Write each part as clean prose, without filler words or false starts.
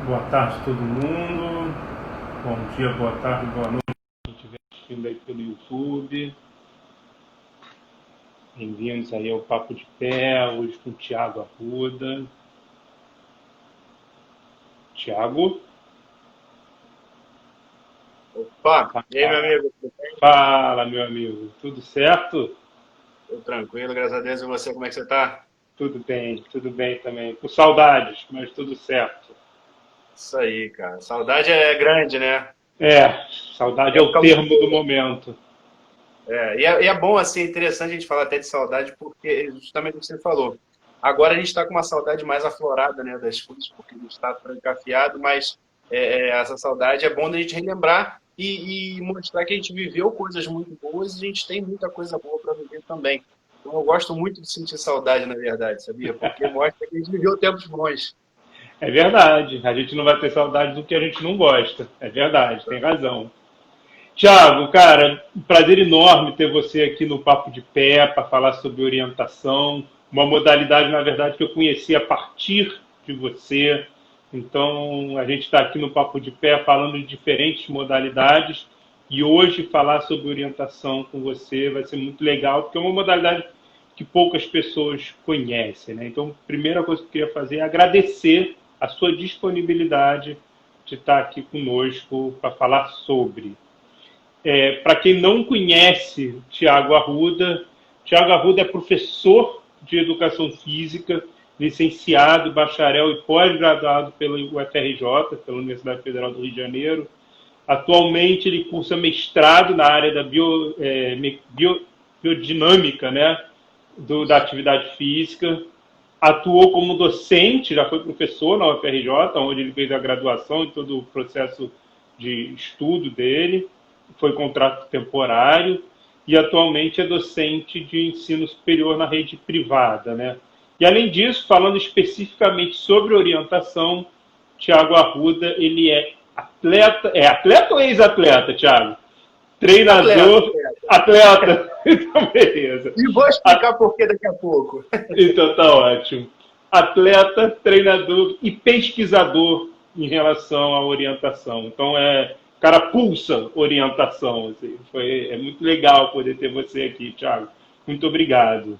Boa tarde todo mundo. Bom dia, boa tarde, boa noite. Quem estiver assistindo aí pelo YouTube. Bem-vindos aí ao Papo de Pé, hoje com o Thiago Arruda. Thiago? Opa, e aí, meu amigo? Tudo bem? Fala, meu amigo. Tudo certo? Tudo tranquilo, graças a Deus. E você, como é que você tá? Tudo bem também. Com saudades, mas tudo certo. Isso aí, cara. Saudade é grande, né? É, saudade é o Época termo do muito. momento. E é bom, assim, é interessante a gente falar até de saudade, porque justamente o que você falou. Agora a gente está com uma saudade mais aflorada, né, das coisas, porque a gente está trancafiado, mas essa saudade é bom da gente relembrar e mostrar que a gente viveu coisas muito boas e a gente tem muita coisa boa para viver também. Então eu gosto muito de sentir saudade, na verdade, sabia? Porque mostra que a gente viveu tempos bons. É verdade. A gente não vai ter saudade do que a gente não gosta. É verdade, tem razão. Tiago, cara, um prazer enorme ter você aqui no Papo de Pé para falar sobre orientação, uma modalidade, na verdade, que eu conheci a partir de você. Então, a gente está aqui no Papo de Pé falando de diferentes modalidades e hoje falar sobre orientação com você vai ser muito legal, porque é uma modalidade que poucas pessoas conhecem, né? Então, a primeira coisa que eu queria fazer é agradecer a sua disponibilidade de estar aqui conosco para falar sobre. Para quem não conhece Tiago Arruda é professor de educação física, licenciado, bacharel e pós-graduado pela UFRJ, pela Universidade Federal do Rio de Janeiro. Atualmente ele cursa mestrado na área da biodinâmica, né, da atividade física. Atuou como docente, já foi professor na UFRJ, onde ele fez a graduação e todo o processo de estudo dele. Foi contrato temporário e atualmente é docente de ensino superior na rede privada, né? E além disso, falando especificamente sobre orientação, Tiago Arruda, ele é atleta ou ex-atleta, Tiago? Atleta, Treinador, atleta. atleta. Então, beleza. E vou explicar por que daqui a pouco. Então tá ótimo. Atleta, treinador e pesquisador em relação à orientação. Então o cara pulsa orientação. Assim. É muito legal poder ter você aqui, Thiago. Muito obrigado.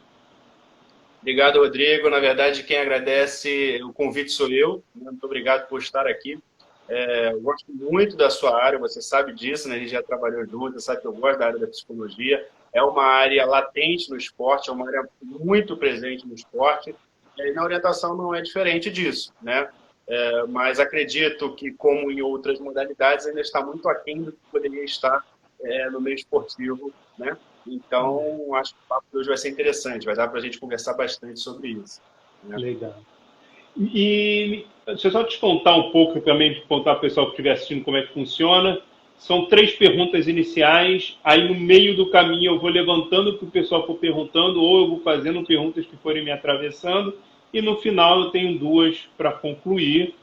Obrigado, Rodrigo. Na verdade, quem agradece o convite sou eu. Muito obrigado por estar aqui. Eu gosto muito da sua área, você sabe disso, né? A gente já trabalhou junto, você sabe que eu gosto da área da psicologia. É uma área latente no esporte, é uma área muito presente no esporte. E na orientação não é diferente disso, né? Mas acredito que, como em outras modalidades, ainda está muito aquém do que poderia estar no meio esportivo, né? Então, acho que o papo de hoje vai ser interessante, vai dar para a gente conversar bastante sobre isso, né? Legal. E deixa eu só te contar um pouco também, contar para o pessoal que estiver assistindo como é que funciona. São três perguntas iniciais, aí no meio do caminho eu vou levantando o que o pessoal for perguntando, ou eu vou fazendo perguntas que forem me atravessando, e no final eu tenho duas para concluir.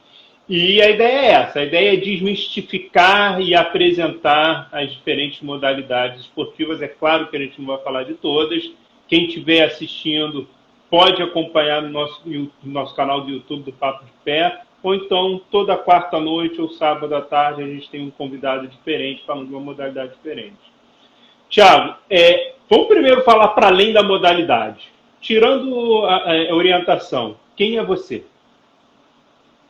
E a ideia é essa, a ideia é desmistificar e apresentar as diferentes modalidades esportivas. É claro que a gente não vai falar de todas. Quem estiver assistindo pode acompanhar no nosso canal do YouTube do Papo de Pé, ou então toda quarta-noite ou sábado à tarde a gente tem um convidado diferente falando de uma modalidade diferente. Tiago, vamos primeiro falar para além da modalidade. Tirando a orientação, quem é você?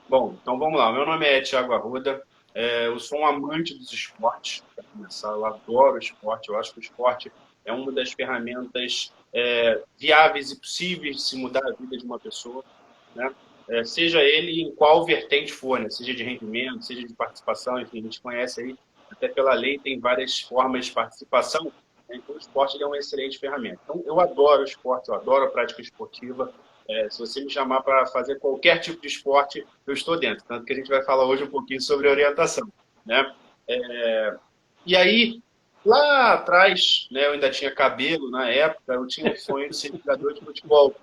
Bom, então vamos lá. Meu nome é Thiago Arruda. Eu sou um amante dos esportes. Para começar, eu adoro o esporte. Eu acho que o esporte é uma das ferramentas viáveis e possíveis de se mudar a vida de uma pessoa, né? Seja ele em qual vertente for, né? Seja de rendimento, seja de participação, enfim, a gente conhece aí, até pela lei, tem várias formas de participação, né? Então o esporte ele é uma excelente ferramenta. Então eu adoro o esporte, eu adoro a prática esportiva. Se você me chamar para fazer qualquer tipo de esporte, eu estou dentro. Tanto que a gente vai falar hoje um pouquinho sobre orientação, né? E aí, lá atrás, né, eu ainda tinha cabelo na época, eu tinha o sonho de ser jogador de futebol,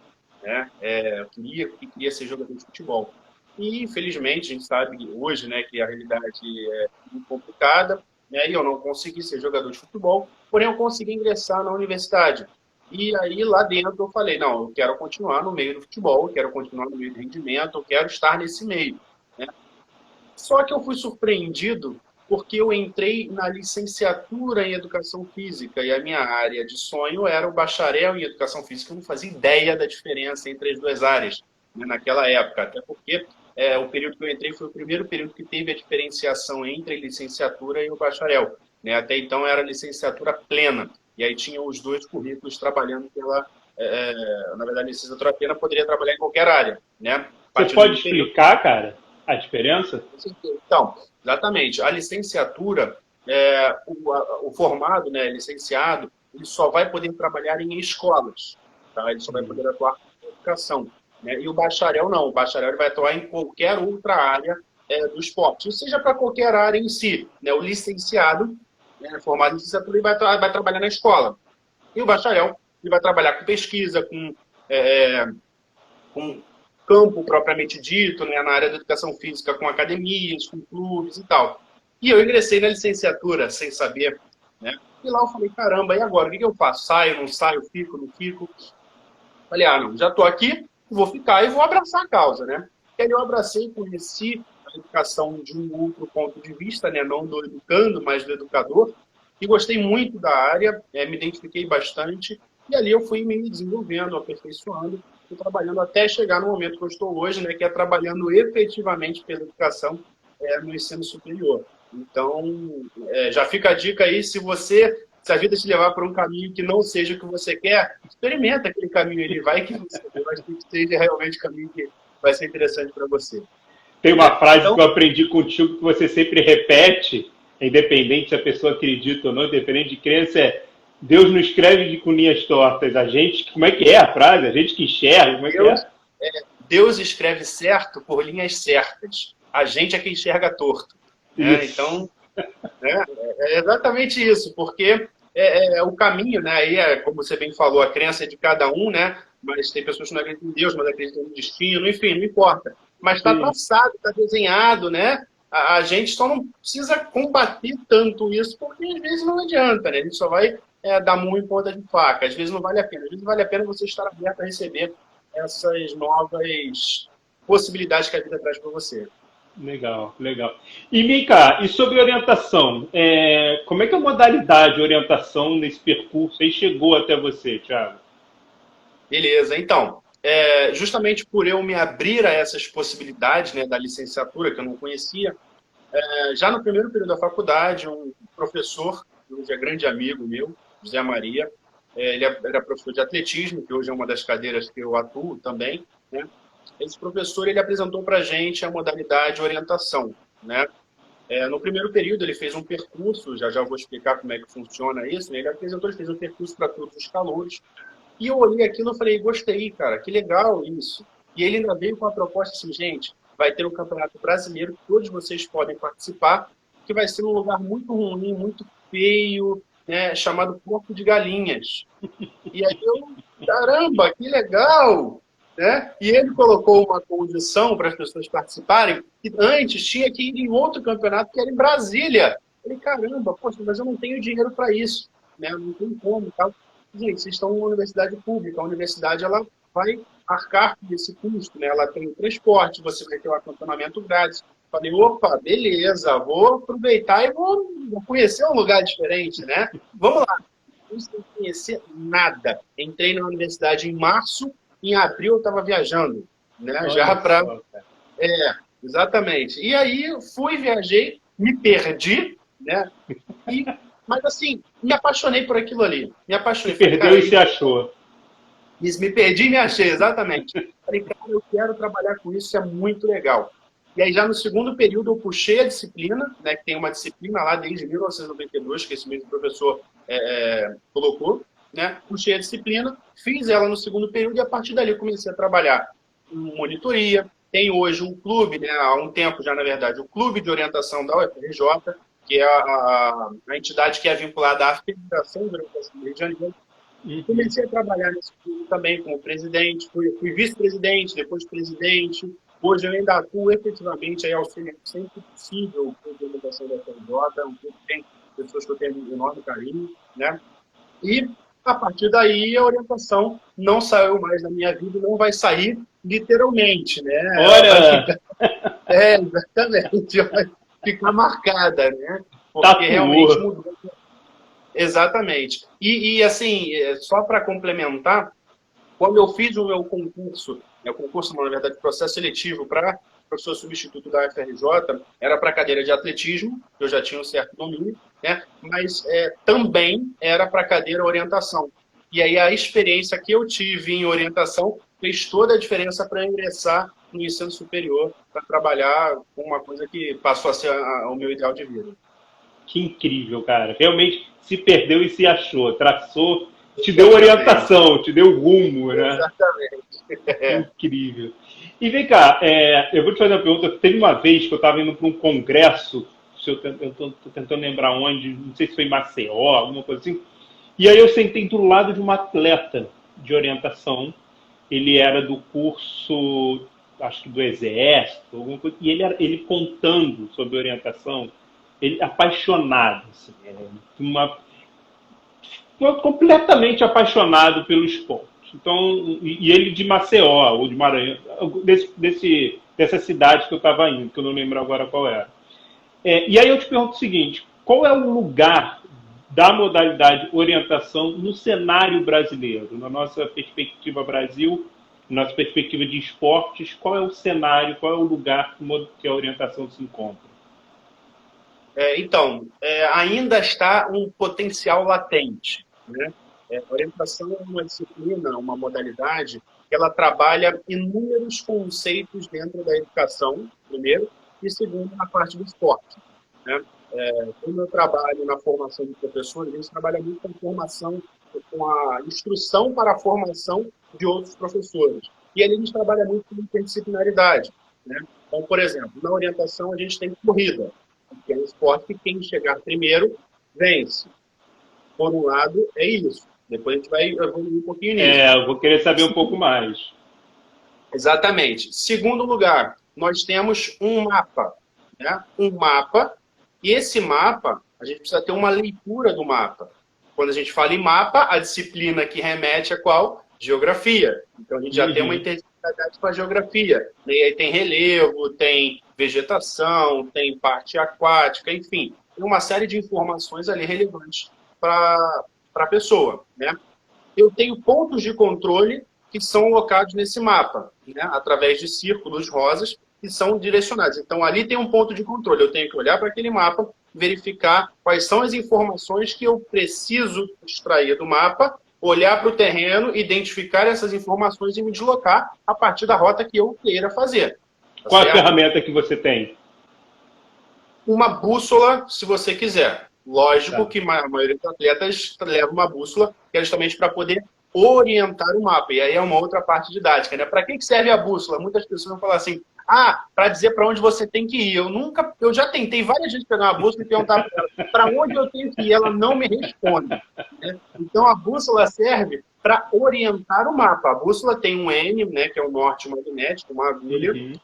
né? Eu queria ser jogador de futebol. E, infelizmente, a gente sabe hoje, né, que a realidade é muito complicada, né, e eu não consegui ser jogador de futebol, porém eu consegui ingressar na universidade. E aí, lá dentro, eu falei, não, eu quero continuar no meio do futebol, eu quero continuar no meio do rendimento, eu quero estar nesse meio, né? Só que eu fui surpreendido porque eu entrei na licenciatura em Educação Física e a minha área de sonho era o bacharel em Educação Física. Eu não fazia ideia da diferença entre as duas áreas, né, naquela época, até porque o período que eu entrei foi o primeiro período que teve a diferenciação entre a licenciatura e o bacharel, né? Até então era licenciatura plena, e aí tinha os dois currículos trabalhando pela... na verdade, a licenciatura plena poderia trabalhar em qualquer área, né? A Você partir pode do período... explicar, cara, a diferença? Então, exatamente. A licenciatura, o formado, né, licenciado, ele só vai poder trabalhar em escolas, tá? Ele só vai poder atuar em educação, né? E o bacharel não. O bacharel ele vai atuar em qualquer outra área do esporte, ou seja, para qualquer área em si, né? O licenciado, né, formado em licenciatura, ele vai trabalhar na escola. E o bacharel ele vai trabalhar com pesquisa, com campo propriamente dito, né, na área da educação física, com academias, com clubes e tal. E eu ingressei na licenciatura sem saber, né? E lá eu falei, caramba, e agora? O que eu faço? Saio, não saio, fico, não fico? Falei, não, já estou aqui, vou ficar e vou abraçar a causa, né? E aí eu abracei e conheci a educação de um outro ponto de vista, né? Não do educando, mas do educador. E gostei muito da área, me identifiquei bastante. E ali eu fui me desenvolvendo, aperfeiçoando, e trabalhando até chegar no momento que eu estou hoje, né, que é trabalhando efetivamente pela educação no ensino superior. Então, já fica a dica aí, se a vida te levar por um caminho que não seja o que você quer, experimenta aquele caminho ali, vai que você vai que seja realmente o caminho que vai ser interessante para você. Tem uma frase que eu aprendi contigo que você sempre repete, independente se a pessoa acredita ou não, independente de crença, Deus não escreve com linhas tortas. A gente, como é que é a frase? A gente que enxerga, como é que é? Deus escreve certo por linhas certas. A gente é que enxerga torto. Né? Então, é exatamente isso, porque o caminho, né? Aí como você bem falou, a crença é de cada um, né? Mas tem pessoas que não acreditam em Deus, mas acreditam no destino, enfim, não importa. Mas está traçado, está desenhado, né? A gente só não precisa combater tanto isso, porque às vezes não adianta, né? A gente só vai dar murro em ponta de faca. Às vezes não vale a pena. Às vezes vale a pena você estar aberto a receber essas novas possibilidades que a vida traz para você. Legal, legal. E, Mika, e sobre orientação? Como é que a modalidade de orientação nesse percurso aí chegou até você, Thiago? Beleza, então, justamente por eu me abrir a essas possibilidades, né, da licenciatura, que eu não conhecia, já no primeiro período da faculdade, um professor, que hoje é grande amigo meu, José Maria, ele era professor de atletismo, que hoje é uma das cadeiras que eu atuo também, né? Esse professor ele apresentou para a gente a modalidade de orientação, né? No primeiro período ele fez um percurso, já vou explicar como é que funciona isso, né? Ele fez um percurso para todos os calouros, e eu olhei aquilo e falei, gostei, cara, que legal isso. E ele ainda veio com a proposta assim, gente, vai ter um campeonato brasileiro que todos vocês podem participar, que vai ser um lugar muito ruim, muito feio, né, chamado Porto de Galinhas. E aí eu, caramba, que legal! Né? E ele colocou uma condição para as pessoas participarem, que antes tinha que ir em outro campeonato, que era em Brasília. Eu falei, caramba, poxa, mas eu não tenho dinheiro para isso, né? Não tem como. Tá? Gente, vocês estão numa universidade pública, a universidade ela vai arcar com esse custo, né? Ela tem o transporte, você vai ter o acantonamento grátis. Falei, opa, beleza, vou aproveitar e vou conhecer um lugar diferente, né? Vamos lá. Não sem conhecer nada. Entrei na universidade em março, em abril eu estava viajando, né? Já para... exatamente. E aí fui, viajei, me perdi, né? Mas assim, me apaixonei por aquilo ali. Me apaixonei. Se perdeu e se achou. Me perdi e me achei, exatamente. Falei, cara, eu quero trabalhar com isso, é muito legal. E aí já no segundo período eu puxei a disciplina, né, que tem uma disciplina lá desde 1992, que esse mesmo professor colocou, né, puxei a disciplina, fiz ela no segundo período e a partir dali eu comecei a trabalhar em monitoria. Tem hoje um clube, né, há um tempo já na verdade, o Clube de Orientação da UFRJ, que é a entidade que é vinculada à Federação de Orientação do Rio de Janeiro. Comecei a trabalhar nesse clube também como presidente, fui vice-presidente, depois presidente. Hoje eu ainda atuo efetivamente aí auxiliando sempre possível o clube de orientação da FRJ, um clube que tem pessoas que eu tenho um enorme carinho, né? E a partir daí a orientação não saiu mais da minha vida, não vai sair literalmente, né? Olha! Exatamente. Vai ficar marcada, né? Porque Tatuou. realmente mudou. Exatamente. Assim, só para complementar, quando eu fiz o meu concurso, o concurso, na verdade, processo seletivo para professor substituto da UFRJ, era para a cadeira de atletismo, eu já tinha um certo domínio, né? Mas também era para a cadeira orientação. E aí a experiência que eu tive em orientação fez toda a diferença para ingressar no ensino superior, para trabalhar com uma coisa que passou a ser o meu ideal de vida. Que incrível, cara. Realmente se perdeu e se achou. Traçou, te deu Exatamente. orientação, te deu rumo, né? Exatamente. Incrível. E vem cá, eu vou te fazer uma pergunta. Teve uma vez que eu estava indo para um congresso, se eu estou tentando lembrar onde, não sei se foi em Maceió, alguma coisa assim. E aí eu sentei do lado de uma atleta de orientação. Ele era do curso, acho que do Exército, alguma coisa, e ele contando sobre orientação, ele apaixonado, assim, completamente apaixonado pelo esporte. Então, e ele de Maceió, ou de Maranhão, dessa cidade que eu estava indo, que eu não lembro agora qual era. E aí eu te pergunto o seguinte, qual é o lugar da modalidade orientação no cenário brasileiro, na nossa perspectiva Brasil, na nossa perspectiva de esportes, qual é o cenário, qual é o lugar que a orientação se encontra? Então, ainda está um potencial latente, né? A orientação é uma disciplina, uma modalidade, que ela trabalha inúmeros conceitos dentro da educação, primeiro, e segundo, na parte do esporte, né? Quando eu trabalho na formação de professores, a gente trabalha muito com formação, com a instrução para a formação de outros professores. E ali a gente trabalha muito com interdisciplinaridade, né? Então, por exemplo, na orientação a gente tem corrida, que é um esporte que quem chegar primeiro vence. Por um lado, é isso. Depois a gente vai evoluir um pouquinho nisso. Eu vou querer saber um pouco mais. Exatamente. Segundo lugar, nós temos um mapa. Né? Um mapa, e esse mapa, a gente precisa ter uma leitura do mapa. Quando a gente fala em mapa, a disciplina que remete a qual? Geografia. Então a gente já tem uma interdisciplinaridade com a geografia. E aí tem relevo, tem vegetação, tem parte aquática, enfim. Tem uma série de informações ali relevantes para a pessoa. Né? Eu tenho pontos de controle que são alocados nesse mapa, né? Através de círculos rosas que são direcionados. Então, ali tem um ponto de controle. Eu tenho que olhar para aquele mapa, verificar quais são as informações que eu preciso extrair do mapa, olhar para o terreno, identificar essas informações e me deslocar a partir da rota que eu queira fazer. Tá Qual certo? A ferramenta que você tem? Uma bússola, se você quiser. Lógico que a maioria dos atletas leva uma bússola, que é justamente para poder orientar o mapa. E aí é uma outra parte didática, né? Para que serve a bússola? Muitas pessoas vão falar assim, para dizer para onde você tem que ir. Eu já tentei várias vezes pegar uma bússola e perguntar para onde eu tenho que ir. Ela não me responde. Né? Então a bússola serve para orientar o mapa. A bússola tem um N, né, que é o norte magnético, uma agulha. E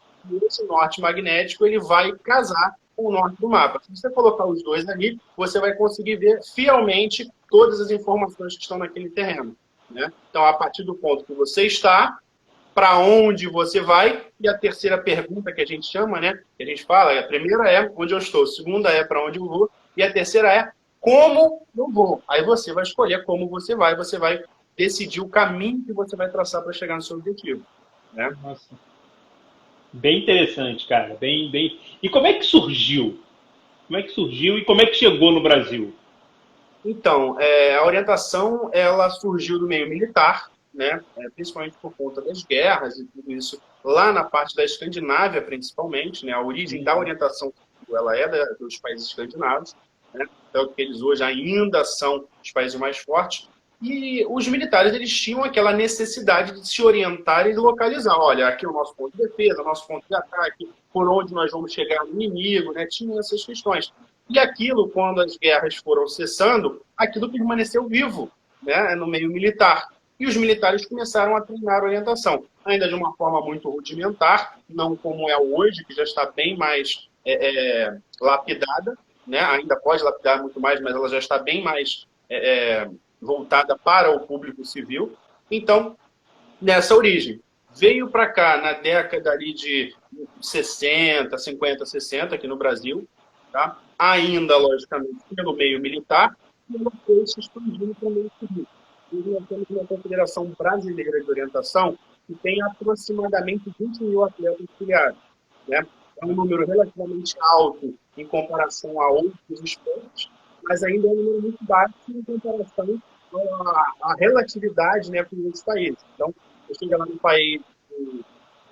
esse norte magnético ele vai casar com o norte do mapa. Se você colocar os dois ali, você vai conseguir ver fielmente todas as informações que estão naquele terreno. Né? Então, a partir do ponto que você está, para onde você vai, e a terceira pergunta que a gente chama, né, que a gente fala, a primeira é onde eu estou, a segunda é para onde eu vou, e a terceira é como eu vou. Aí você vai escolher como você vai decidir o caminho que você vai traçar para chegar no seu objetivo. Né? Nossa. Bem interessante, cara. Bem. E como é que surgiu? Como é que surgiu e como é que chegou no Brasil? Então, a orientação ela surgiu do meio militar, né? Principalmente por conta das guerras e tudo isso, lá na parte da Escandinávia, principalmente. Né? A origem da orientação ela é dos países escandinavos, né? Então, que eles hoje ainda são os países mais fortes. E os militares eles tinham aquela necessidade de se orientar e localizar. Olha, aqui é o nosso ponto de defesa, nosso ponto de ataque, por onde nós vamos chegar no inimigo, né? Tinham essas questões. E aquilo, quando as guerras foram cessando, aquilo permaneceu vivo, né? No meio militar. E os militares começaram a treinar a orientação, ainda de uma forma muito rudimentar, não como é hoje, que já está bem mais lapidada, né? Ainda pode lapidar muito mais, mas ela já está bem mais voltada para o público civil. Então, nessa origem, veio para cá na década ali de 60, 50, 60, aqui no Brasil, tá? Ainda, logicamente, pelo meio militar, e ela foi se expandindo para o meio civil. E nós temos uma Confederação Brasileira de Orientação que tem aproximadamente 20 mil atletas filiados, né? É um número relativamente alto em comparação a outros esportes, mas ainda é um número muito baixo em comparação à relatividade, né, com outros países. Então, você chega lá no país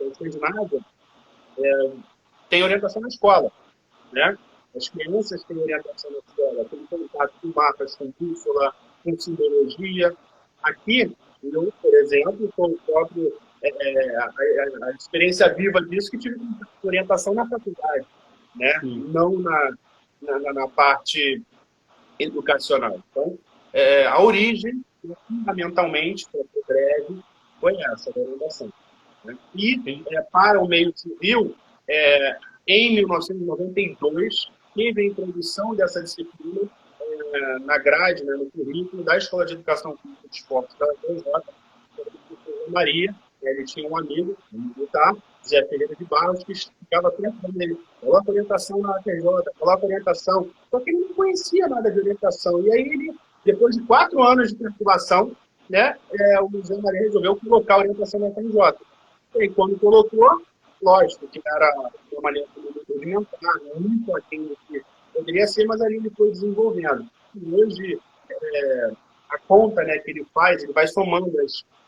escandinavo, tem orientação na escola, né? As crianças têm orientação na escola, têm contato com mapas, com bússola, com simbologia. Aqui, eu, por exemplo, sou o próprio a experiência viva disso, que tive orientação na faculdade, né? Não na parte educacional. Então, a origem, fundamentalmente, para o breve, foi essa, a orientação. Né? E, para o meio civil, em 1992, teve a introdução dessa disciplina na grade, né, no currículo da Escola de Educação Física e de Esportes da UFRJ, Maria. Ele tinha um amigo, militar, Zé Ferreira de Barros, que ficava tentando nele. Coloca orientação na UFRJ, coloca orientação. Só que ele não conhecia nada de orientação. E aí ele, depois de 4 anos de perturbação, né, o Zé Maria resolveu colocar a orientação na UFRJ. E quando colocou, lógico que era uma maneira muito rudimentar, muito aquém do que poderia ser, mas ali ele foi desenvolvendo. E hoje, a conta, né, que ele vai somando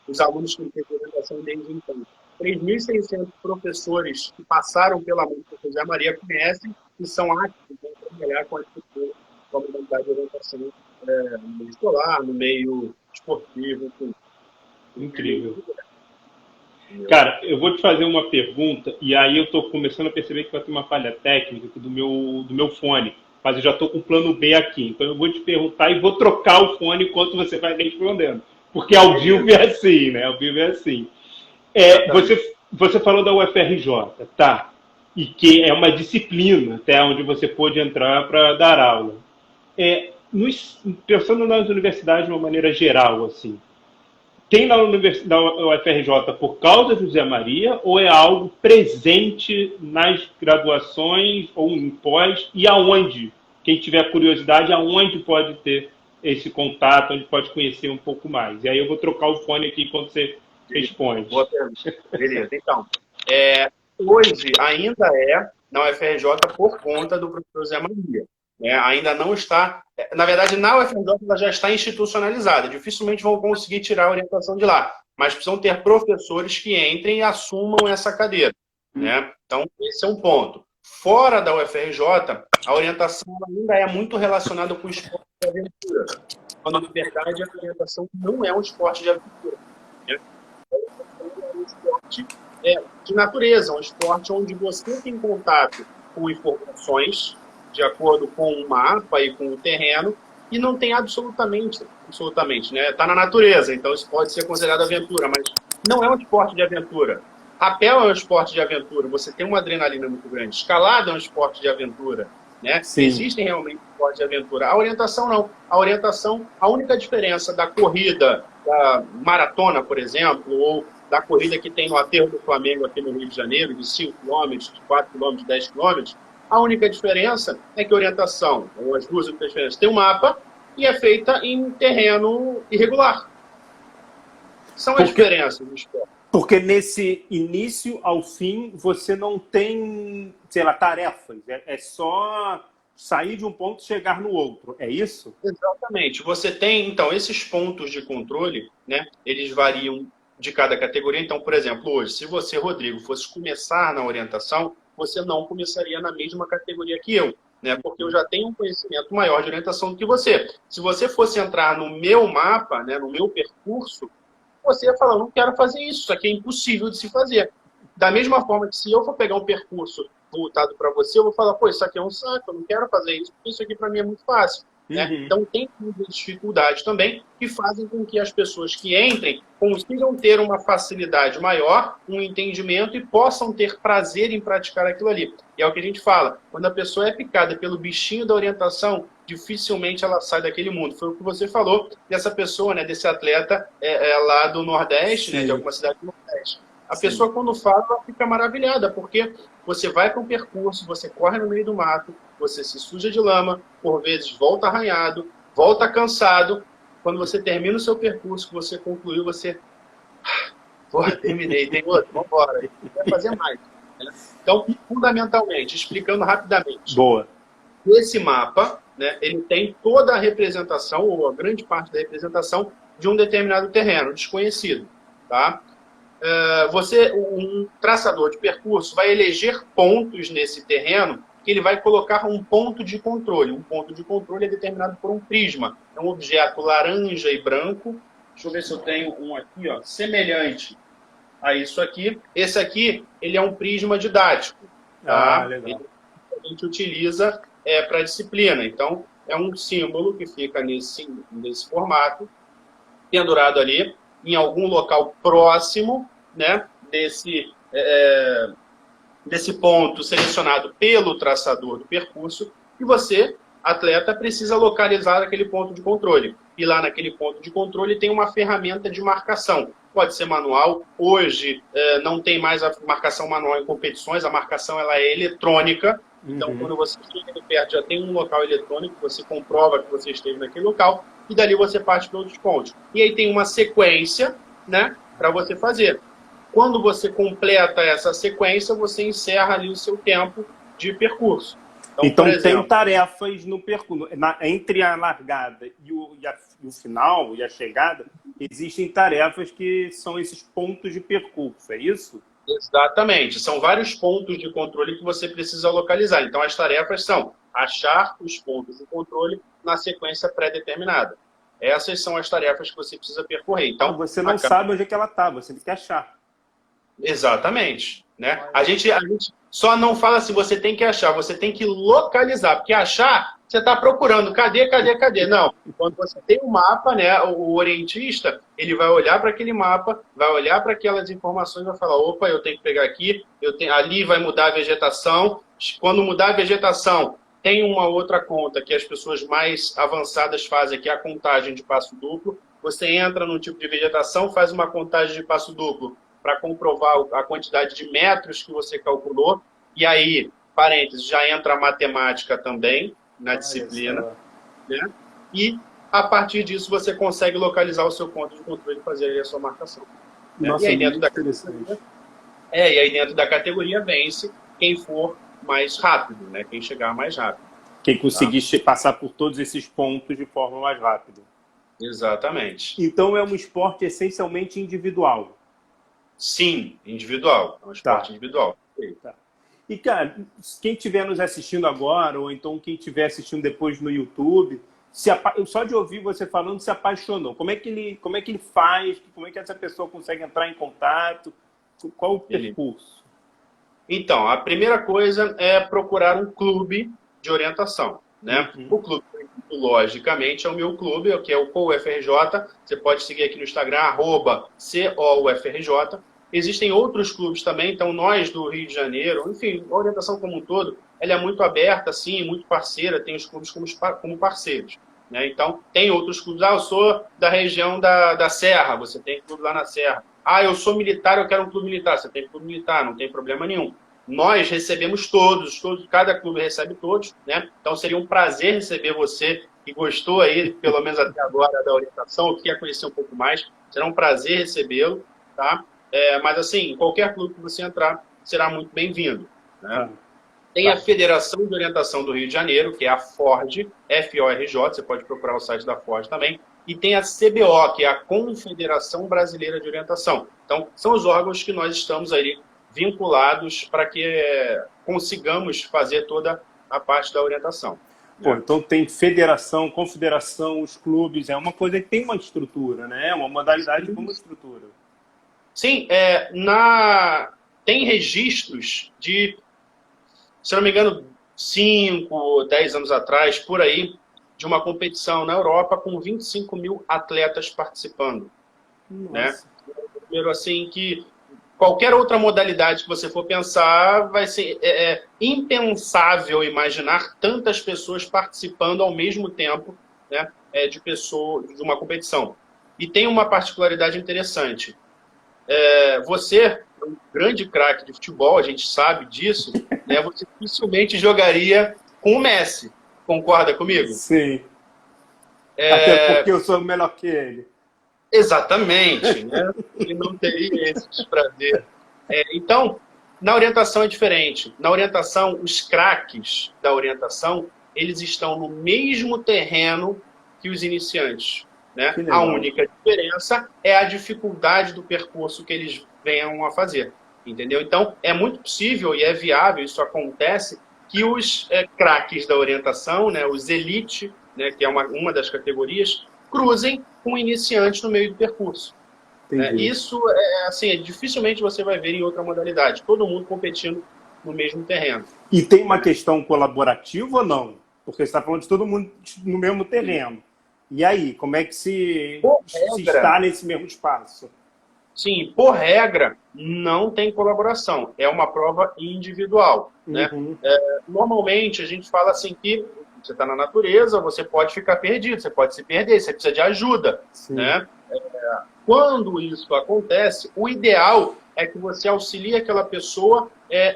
os alunos que ele teve orientação desde então. 3.600 professores que passaram pela mão do José Maria conhecem e são aptos a trabalhar com a estrutura da modalidade de orientação no meio escolar, no meio esportivo, enfim. Incrível. Cara, eu vou te fazer uma pergunta, e aí eu estou começando a perceber que vai ter uma falha técnica aqui do meu fone, mas eu já estou com o plano B aqui, então eu vou te perguntar e vou trocar o fone enquanto você vai respondendo, porque ao vivo é assim, né? Ao vivo é assim. Você falou da UFRJ, tá? E que é uma disciplina até onde você pôde entrar para dar aula. Pensando nas universidades de uma maneira geral, assim, tem na UFRJ por causa do José Maria ou é algo presente nas graduações ou em pós e aonde? Quem tiver curiosidade, aonde pode ter esse contato, onde pode conhecer um pouco mais? E aí eu vou trocar o fone aqui enquanto você responde. Boa pergunta. Beleza. Então, hoje ainda na UFRJ por conta do professor José Maria. Ainda não está... Na verdade, na UFRJ ela já está institucionalizada. Dificilmente vão conseguir tirar a orientação de lá. Mas precisam ter professores que entrem e assumam essa cadeira. Né? Então, esse é um ponto. Fora da UFRJ, a orientação ainda é muito relacionada com o esporte de aventura. Quando, na verdade, a orientação não é um esporte de aventura. Né? É um esporte de natureza, um esporte onde você tem contato com informações de acordo com o mapa e com o terreno, e não tem absolutamente, né? Está na natureza, então isso pode ser considerado aventura, mas não é um esporte de aventura. Rapel é um esporte de aventura, você tem uma adrenalina muito grande. Escalada é um esporte de aventura, né? Existem realmente esportes de aventura. A orientação não. A orientação, a única diferença da corrida, da maratona, por exemplo, ou da corrida que tem no Aterro do Flamengo aqui no Rio de Janeiro, de 5 km, de 4 km, de 10 km, a única diferença é que a orientação, ou as duas únicas diferenças, tem um mapa e é feita em terreno irregular. São as diferenças do esporte. Porque nesse início ao fim você não tem, sei lá, tarefas. É só sair de um ponto e chegar no outro. É isso? Exatamente. Você tem, então, esses pontos de controle, né? Eles variam de cada categoria. Então, por exemplo, hoje, se você, Rodrigo, fosse começar na orientação, você não começaria na mesma categoria que eu, né? Porque eu já tenho um conhecimento maior de orientação do que você. Se você fosse entrar no meu mapa, né, no meu percurso, você ia falar, não quero fazer isso aqui é impossível de se fazer. Da mesma forma que se eu for pegar um percurso voltado para você, eu vou falar, pô, isso aqui é um saco, eu não quero fazer isso, porque isso aqui para mim é muito fácil. Né? Então tem dificuldades também que fazem com que as pessoas que entrem consigam ter uma facilidade maior, um entendimento e possam ter prazer em praticar aquilo ali. E é o que a gente fala, quando a pessoa é picada pelo bichinho da orientação, dificilmente ela sai daquele mundo. Foi o que você falou dessa pessoa, né, desse atleta lá do Nordeste, né, de alguma cidade do Nordeste. A pessoa, quando fala, ela fica maravilhada, porque você vai para um percurso, você corre no meio do mato, você se suja de lama, por vezes volta arranhado, volta cansado. Quando você termina o seu percurso, que você concluiu, você... Porra, terminei, tem outro, vamos embora. Vai fazer mais. Né? Então, fundamentalmente, explicando rapidamente. Boa. Esse mapa, né, ele tem toda a representação, ou a grande parte da representação, de um determinado terreno, desconhecido. Tá? Um traçador de percurso vai eleger pontos nesse terreno que ele vai colocar um ponto de controle. Um ponto de controle é determinado por um prisma. É um objeto laranja e branco. Deixa eu ver se eu tenho um aqui, ó, semelhante a isso aqui. Esse aqui, ele é um prisma didático. Tá? Legal. A gente utiliza para a disciplina. Então, é um símbolo que fica nesse formato, pendurado ali, em algum local próximo, né, desse ponto selecionado pelo traçador do percurso, e você, atleta, precisa localizar aquele ponto de controle. E lá naquele ponto de controle tem uma ferramenta de marcação. Pode ser manual. Hoje não tem mais a marcação manual em competições, a marcação ela é eletrônica. Então, quando você chega perto, já tem um local eletrônico, você comprova que você esteve naquele local, e dali você parte para outros pontos. E aí tem uma sequência, né, para você fazer. Quando você completa essa sequência, você encerra ali o seu tempo de percurso. Então por exemplo, tem tarefas no percurso. Entre a largada e o final, e a chegada, existem tarefas que são esses pontos de percurso, é isso? Exatamente. São vários pontos de controle que você precisa localizar. Então, as tarefas são achar os pontos de controle na sequência pré-determinada. Essas são as tarefas que você precisa percorrer. Então, você não sabe onde é que ela está, você tem que achar. Exatamente. Né? A gente só não fala assim, você tem que achar, você tem que localizar. Porque achar, você está procurando. Cadê? Não. Quando você tem um mapa, né, o orientista, ele vai olhar para aquele mapa, vai olhar para aquelas informações e vai falar, opa, eu tenho que pegar aqui, ali vai mudar a vegetação. Quando mudar a vegetação, tem uma outra conta que as pessoas mais avançadas fazem, que é a contagem de passo duplo. Você entra num tipo de vegetação, faz uma contagem de passo duplo para comprovar a quantidade de metros que você calculou. E aí, parênteses, já entra a matemática também na disciplina. Né? E, a partir disso, você consegue localizar o seu ponto de controle e fazer aí a sua marcação. Nossa, e aí, dentro da categoria, vence quem for mais rápido, né? Quem chegar mais rápido. Quem conseguir passar por todos esses pontos de forma mais rápida. Exatamente. Então, é um esporte essencialmente individual. Sim, individual. É um esporte individual. Tá. E, cara, quem estiver nos assistindo agora, ou então quem estiver assistindo depois no YouTube, só de ouvir você falando, se apaixonou. Como é que ele faz? Como é que essa pessoa consegue entrar em contato? Qual o percurso? Então, a primeira coisa é procurar um clube de orientação. Né? O clube, logicamente, é o meu clube, que é o COUFRJ. Você pode seguir aqui no Instagram, @COUFRJ. Existem outros clubes também, então nós do Rio de Janeiro, enfim, a orientação como um todo, ela é muito aberta, sim, muito parceira, tem os clubes como parceiros. Né? Então, tem outros clubes. Eu sou da região da Serra, você tem clube lá na Serra. Eu sou militar, eu quero um clube militar. Você tem clube militar, não tem problema nenhum. Nós recebemos todos, cada clube recebe todos, né? Então seria um prazer receber você que gostou aí, pelo menos até agora, da orientação, ou que quer conhecer um pouco mais. Será um prazer recebê-lo, tá? Mas assim, qualquer clube que você entrar será muito bem-vindo. Né? Tem a Federação de Orientação do Rio de Janeiro, que é a FORJ, FORJ, você pode procurar o site da FORJ também. E tem a CBO, que é a Confederação Brasileira de Orientação. Então, são os órgãos que nós estamos aí vinculados para que consigamos fazer toda a parte da orientação. Pô, então tem federação, confederação, os clubes, é uma coisa que tem uma estrutura, né? Uma modalidade com uma estrutura. Sim, tem registros de, se não me engano, 5, 10 anos atrás, por aí, de uma competição na Europa com 25 mil atletas participando. Né? Primeiro, assim, que qualquer outra modalidade que você for pensar, vai ser impensável imaginar tantas pessoas participando ao mesmo tempo, né, de uma competição. E tem uma particularidade interessante. você é um grande craque de futebol, a gente sabe disso, né? Você dificilmente jogaria com o Messi. Concorda comigo? Sim. Até porque eu sou melhor que ele. Exatamente, né? Ele não teria esse desprazer. Então, na orientação é diferente. Na orientação, os craques da orientação, eles estão no mesmo terreno que os iniciantes, né? A única diferença é a dificuldade do percurso que eles venham a fazer, entendeu? Então, é muito possível e é viável, isso acontece, que os craques da orientação, né, os elite, né, que é uma das categorias, cruzem com iniciantes no meio do percurso. Isso, dificilmente você vai ver em outra modalidade. Todo mundo competindo no mesmo terreno. E tem uma questão colaborativa ou não? Porque você está falando de todo mundo no mesmo terreno. E aí, como é que se está nesse mesmo espaço? Sim, por regra, não tem colaboração. É uma prova individual. Né? Normalmente, a gente fala assim que você está na natureza, você pode ficar perdido, você pode se perder, você precisa de ajuda. Né? Quando isso acontece, o ideal é que você auxilie aquela pessoa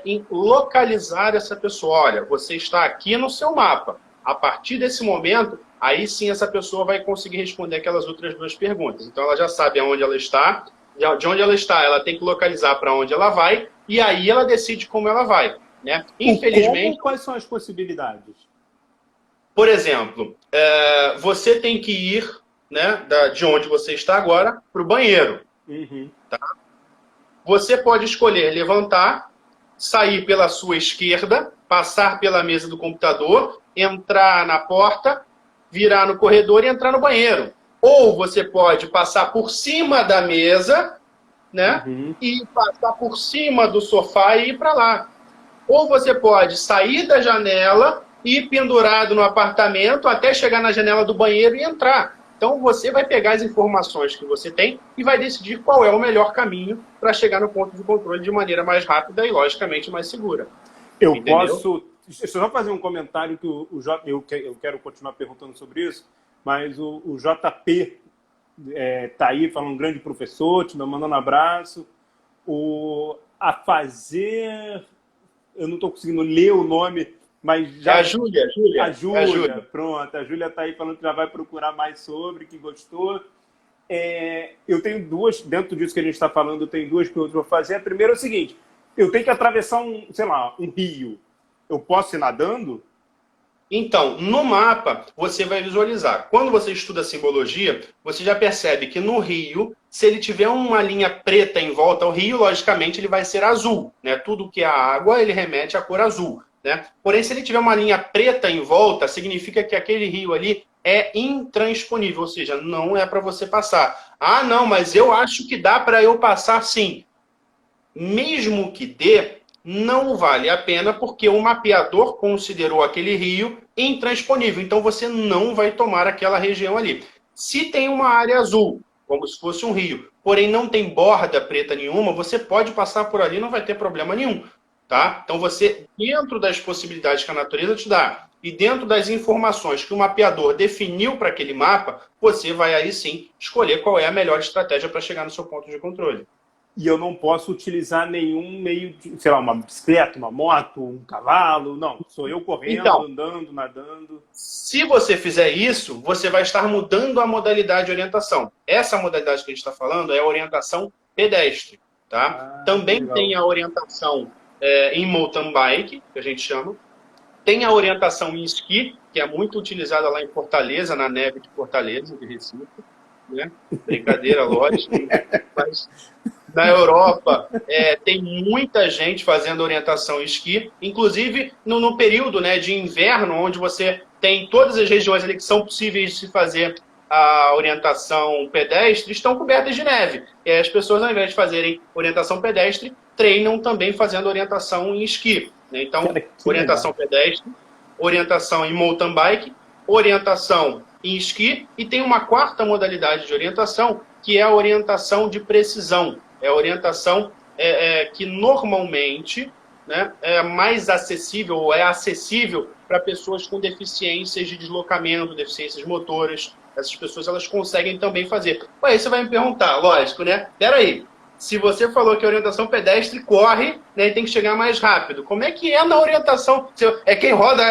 em localizar essa pessoa. Olha, você está aqui no seu mapa. A partir desse momento, aí sim essa pessoa vai conseguir responder aquelas outras duas perguntas. Então ela já sabe aonde ela está, de onde ela está, ela tem que localizar para onde ela vai, e aí ela decide como ela vai. Né? Infelizmente. Quais são as possibilidades? Por exemplo, você tem que ir, né, de onde você está agora para o banheiro. Tá? Você pode escolher levantar, sair pela sua esquerda, passar pela mesa do computador, entrar na porta, virar no corredor e entrar no banheiro. Ou você pode passar por cima da mesa, né, e passar por cima do sofá e ir para lá. Ou você pode sair da janela e ir pendurado no apartamento até chegar na janela do banheiro e entrar. Então você vai pegar as informações que você tem e vai decidir qual é o melhor caminho para chegar no ponto de controle de maneira mais rápida e, logicamente, mais segura. Entendeu? Posso... Deixa eu só fazer um comentário que eu quero continuar perguntando sobre isso, mas o JP está aí falando, um grande professor, te mandando um abraço. A fazer... Eu não estou conseguindo ler o nome, mas já... A Júlia. A Júlia, pronto. A Júlia está aí falando que já vai procurar mais sobre, que gostou. Eu tenho dentro disso que a gente está falando, eu tenho duas perguntas para fazer. A primeira é o seguinte, eu tenho que atravessar um rio. Eu posso ir nadando? Então, no mapa, você vai visualizar. Quando você estuda simbologia, você já percebe que no rio, se ele tiver uma linha preta em volta ao rio, logicamente ele vai ser azul. Né? Tudo que é água, ele remete à cor azul. Né? Porém, se ele tiver uma linha preta em volta, significa que aquele rio ali é intransponível, ou seja, não é para você passar. Ah, não, mas eu acho que dá para eu passar sim. Mesmo que dê, não vale a pena porque o mapeador considerou aquele rio intransponível. Então você não vai tomar aquela região ali. Se tem uma área azul, como se fosse um rio, porém não tem borda preta nenhuma, você pode passar por ali, não vai ter problema nenhum. Tá? Então você, dentro das possibilidades que a natureza te dá e dentro das informações que o mapeador definiu para aquele mapa, você vai aí sim escolher qual é a melhor estratégia para chegar no seu ponto de controle. E eu não posso utilizar nenhum meio de, sei lá, uma bicicleta, uma moto, um cavalo, não. Sou eu correndo, então, andando, nadando. Se você fizer isso, você vai estar mudando a modalidade de orientação. Essa modalidade que a gente está falando é a orientação pedestre. Tá? Também legal. Tem a orientação em mountain bike, que a gente chama. Tem a orientação em esqui, que é muito utilizada lá em Fortaleza, na neve de Fortaleza, de Recife. Né? Brincadeira, lógico. Mas na Europa tem muita gente fazendo orientação em esqui, inclusive no período, né, de inverno, onde você tem todas as regiões ali que são possíveis de se fazer a orientação pedestre, estão cobertas de neve. E aí as pessoas, ao invés de fazerem orientação pedestre, treinam também fazendo orientação em esqui. Né? Então, orientação pedestre, orientação em mountain bike, orientação em esqui, e tem uma quarta modalidade de orientação, que é a orientação de precisão. É a orientação que normalmente, né, é mais acessível, ou é acessível para pessoas com deficiências de deslocamento, deficiências motoras. Essas pessoas elas conseguem também fazer. Aí você vai me perguntar, lógico, né? Peraí, se você falou que a orientação pedestre corre, né, e tem que chegar mais rápido, como é que é na orientação? É quem roda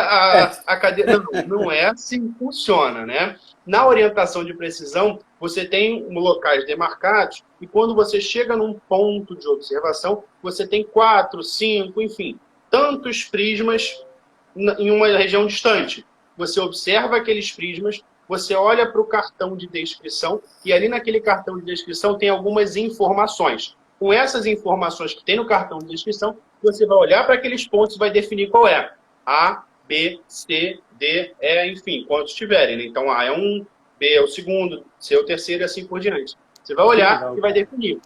a cadeira? Não é assim que funciona, né? Na orientação de precisão, você tem locais demarcados e quando você chega num ponto de observação, você tem 4, 5, enfim, tantos prismas em uma região distante. Você observa aqueles prismas, você olha para o cartão de descrição e ali naquele cartão de descrição tem algumas informações. Com essas informações que tem no cartão de descrição, você vai olhar para aqueles pontos e vai definir qual é. A, B, C, D, E, enfim, quantos tiverem. Né? Então, A é um, B é o segundo, C é o terceiro e assim por diante. Você vai olhar e vai definir.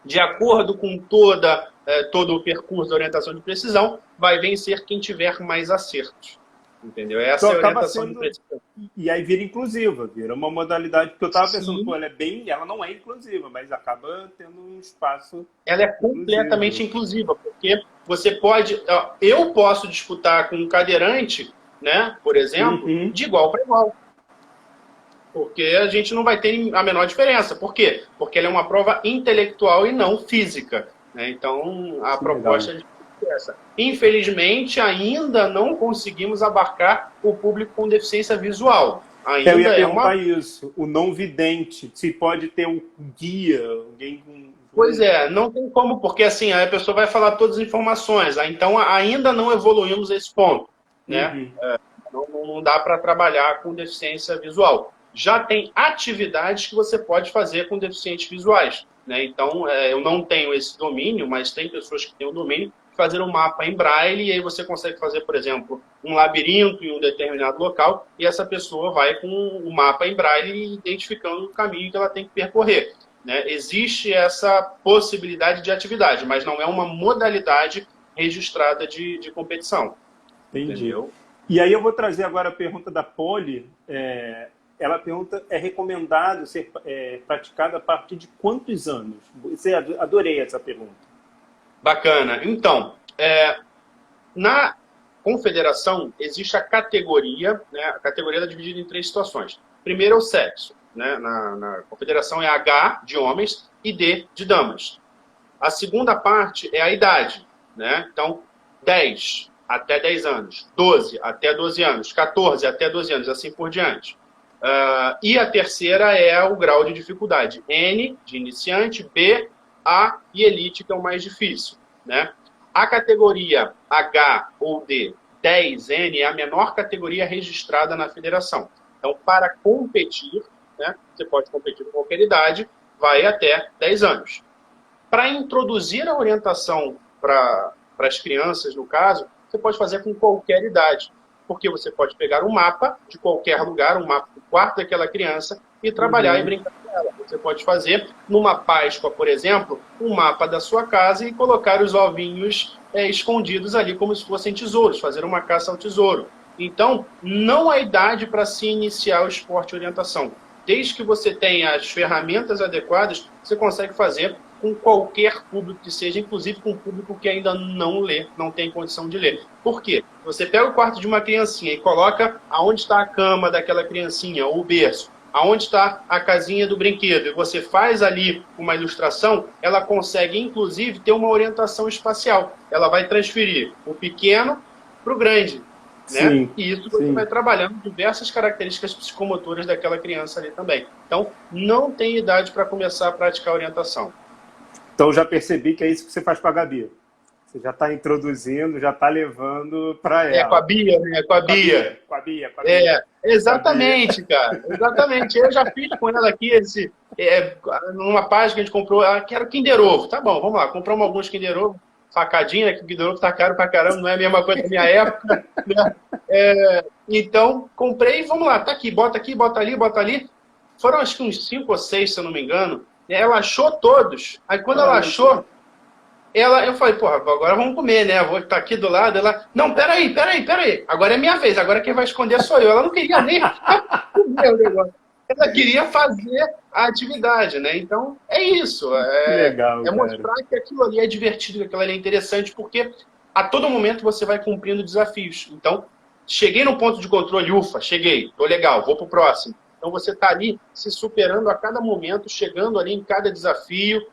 De acordo com todo o percurso da orientação de precisão, vai vencer quem tiver mais acertos. Entendeu? Essa Então, é a orientação de precisão. E aí vira inclusiva, vira uma modalidade, porque eu estava pensando, pô, ela não é inclusiva, mas acaba tendo um espaço. Ela é completamente inclusiva, porque você pode. Eu posso disputar com um cadeirante, né, por exemplo, de igual para igual. Porque a gente não vai ter a menor diferença. Por quê? Porque ela é uma prova intelectual e não física. Né? Então, a proposta é essa. Infelizmente, ainda não conseguimos abarcar o público com deficiência visual. Ainda eu ia perguntar isso. O não vidente, se pode ter um guia, alguém com... Pois é, não tem como, porque assim, a pessoa vai falar todas as informações. Então, ainda não evoluímos a esse ponto. Né? Não dá para trabalhar com deficiência visual. Já tem atividades que você pode fazer com deficientes visuais. Né? Então, eu não tenho esse domínio, mas tem pessoas que têm o domínio de fazer um mapa em braille e aí você consegue fazer, por exemplo, um labirinto em um determinado local e essa pessoa vai com o mapa em braille identificando o caminho que ela tem que percorrer. Né? Existe essa possibilidade de atividade, mas não é uma modalidade registrada de competição. Entendi. Entendeu? E aí eu vou trazer agora a pergunta da Poli. Ela pergunta, é recomendado ser praticado a partir de quantos anos? Adorei essa pergunta. Bacana. Então, na confederação existe a categoria, né? A categoria é dividida em 3 situações. Primeiro é o sexo. Né? Na confederação é H de homens e D de damas. A segunda parte é a idade. Né? Então, 10 até 10 anos, 12 até 12 anos, 14 até 12 anos, assim por diante. E a terceira é o grau de dificuldade. N, de iniciante, B, A e Elite, que é o mais difícil. Né? A categoria H ou D, 10N, é a menor categoria registrada na federação. Então, para competir, né, você pode competir com qualquer idade, vai até 10 anos. Para introduzir a orientação para as crianças, no caso, você pode fazer com qualquer idade. Porque você pode pegar um mapa de qualquer lugar, um mapa do quarto daquela criança, e trabalhar e brincar com ela. Você pode fazer, numa Páscoa, por exemplo, um mapa da sua casa e colocar os ovinhos escondidos ali como se fossem tesouros, fazer uma caça ao tesouro. Então, não há idade para se iniciar o esporte e orientação. Desde que você tenha as ferramentas adequadas, você consegue fazer com qualquer público que seja, inclusive com um público que ainda não lê, não tem condição de ler. Por quê? Você pega o quarto de uma criancinha e coloca aonde está a cama daquela criancinha, ou o berço, aonde está a casinha do brinquedo, e você faz ali uma ilustração, ela consegue, inclusive, ter uma orientação espacial. Ela vai transferir o pequeno para o grande. Né? Sim, e isso você vai trabalhando diversas características psicomotoras daquela criança ali também. Então, não tem idade para começar a praticar orientação. Então, já percebi que é isso que você faz com a Gabi. Você já está introduzindo, já está levando para ela. Com a Bia, né? Com a Bia. Com a Bia. Exatamente, cara. Exatamente. Eu já fiz com ela aqui, numa página que a gente comprou, que era o Kinder Ovo. Tá bom, vamos lá. Compramos alguns Kinder Ovo. Facadinha, que o Kinder Ovo tá caro pra caramba, não é a mesma coisa da minha época. Né? Então, comprei, vamos lá, tá aqui, bota ali, bota ali. Foram acho que uns 5 ou 6, se eu não me engano. Ela achou todos. Aí quando ela achou, eu falei, porra, agora vamos comer, né? Eu vou estar aqui do lado. Ela, não, peraí. Agora é minha vez, agora quem vai esconder sou eu. Ela não queria nem comer o negócio. Ela queria fazer a atividade, né? Então, é isso. Legal, mostrar que aquilo ali é divertido, que aquilo ali é interessante, porque a todo momento você vai cumprindo desafios. Então, cheguei no ponto de controle, ufa, cheguei, tô legal, vou pro próximo. Então, você está ali se superando a cada momento, chegando ali em cada desafio,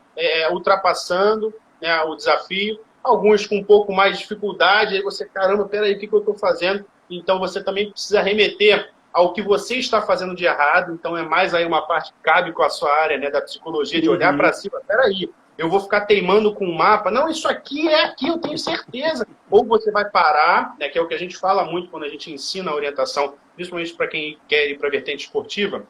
ultrapassando, né, o desafio, alguns com um pouco mais de dificuldade, aí você, caramba, peraí, o que eu estou fazendo? Então você também precisa remeter ao que você está fazendo de errado, então é mais aí uma parte que cabe com a sua área, né, da psicologia, de olhar para cima, peraí, eu vou ficar teimando com o mapa, não, isso aqui é aqui, eu tenho certeza. Ou você vai parar, né, que é o que a gente fala muito quando a gente ensina a orientação, principalmente para quem quer ir para a vertente esportiva.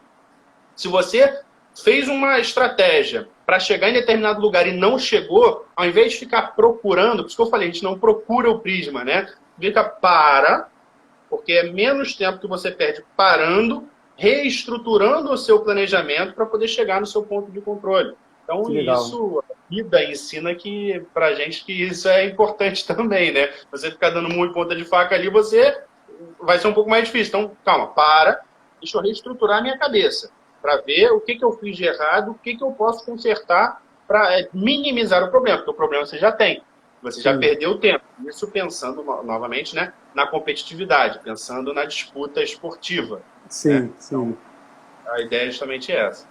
Se você fez uma estratégia para chegar em determinado lugar e não chegou, ao invés de ficar procurando, por isso que eu falei, a gente não procura o prisma, né? Fica para, porque é menos tempo que você perde parando, reestruturando o seu planejamento para poder chegar no seu ponto de controle. Então, isso, a vida ensina que, para a gente, que isso é importante também, né? Você ficar dando muito ponta de faca ali, você vai ser um pouco mais difícil. Então, calma, deixa eu reestruturar a minha cabeça para ver o que eu fiz de errado, o que eu posso consertar para minimizar o problema, porque o problema você já tem. Você já perdeu tempo. Isso pensando, novamente, né, na competitividade, pensando na disputa esportiva. Sim, né? sim. Então, a ideia é justamente essa.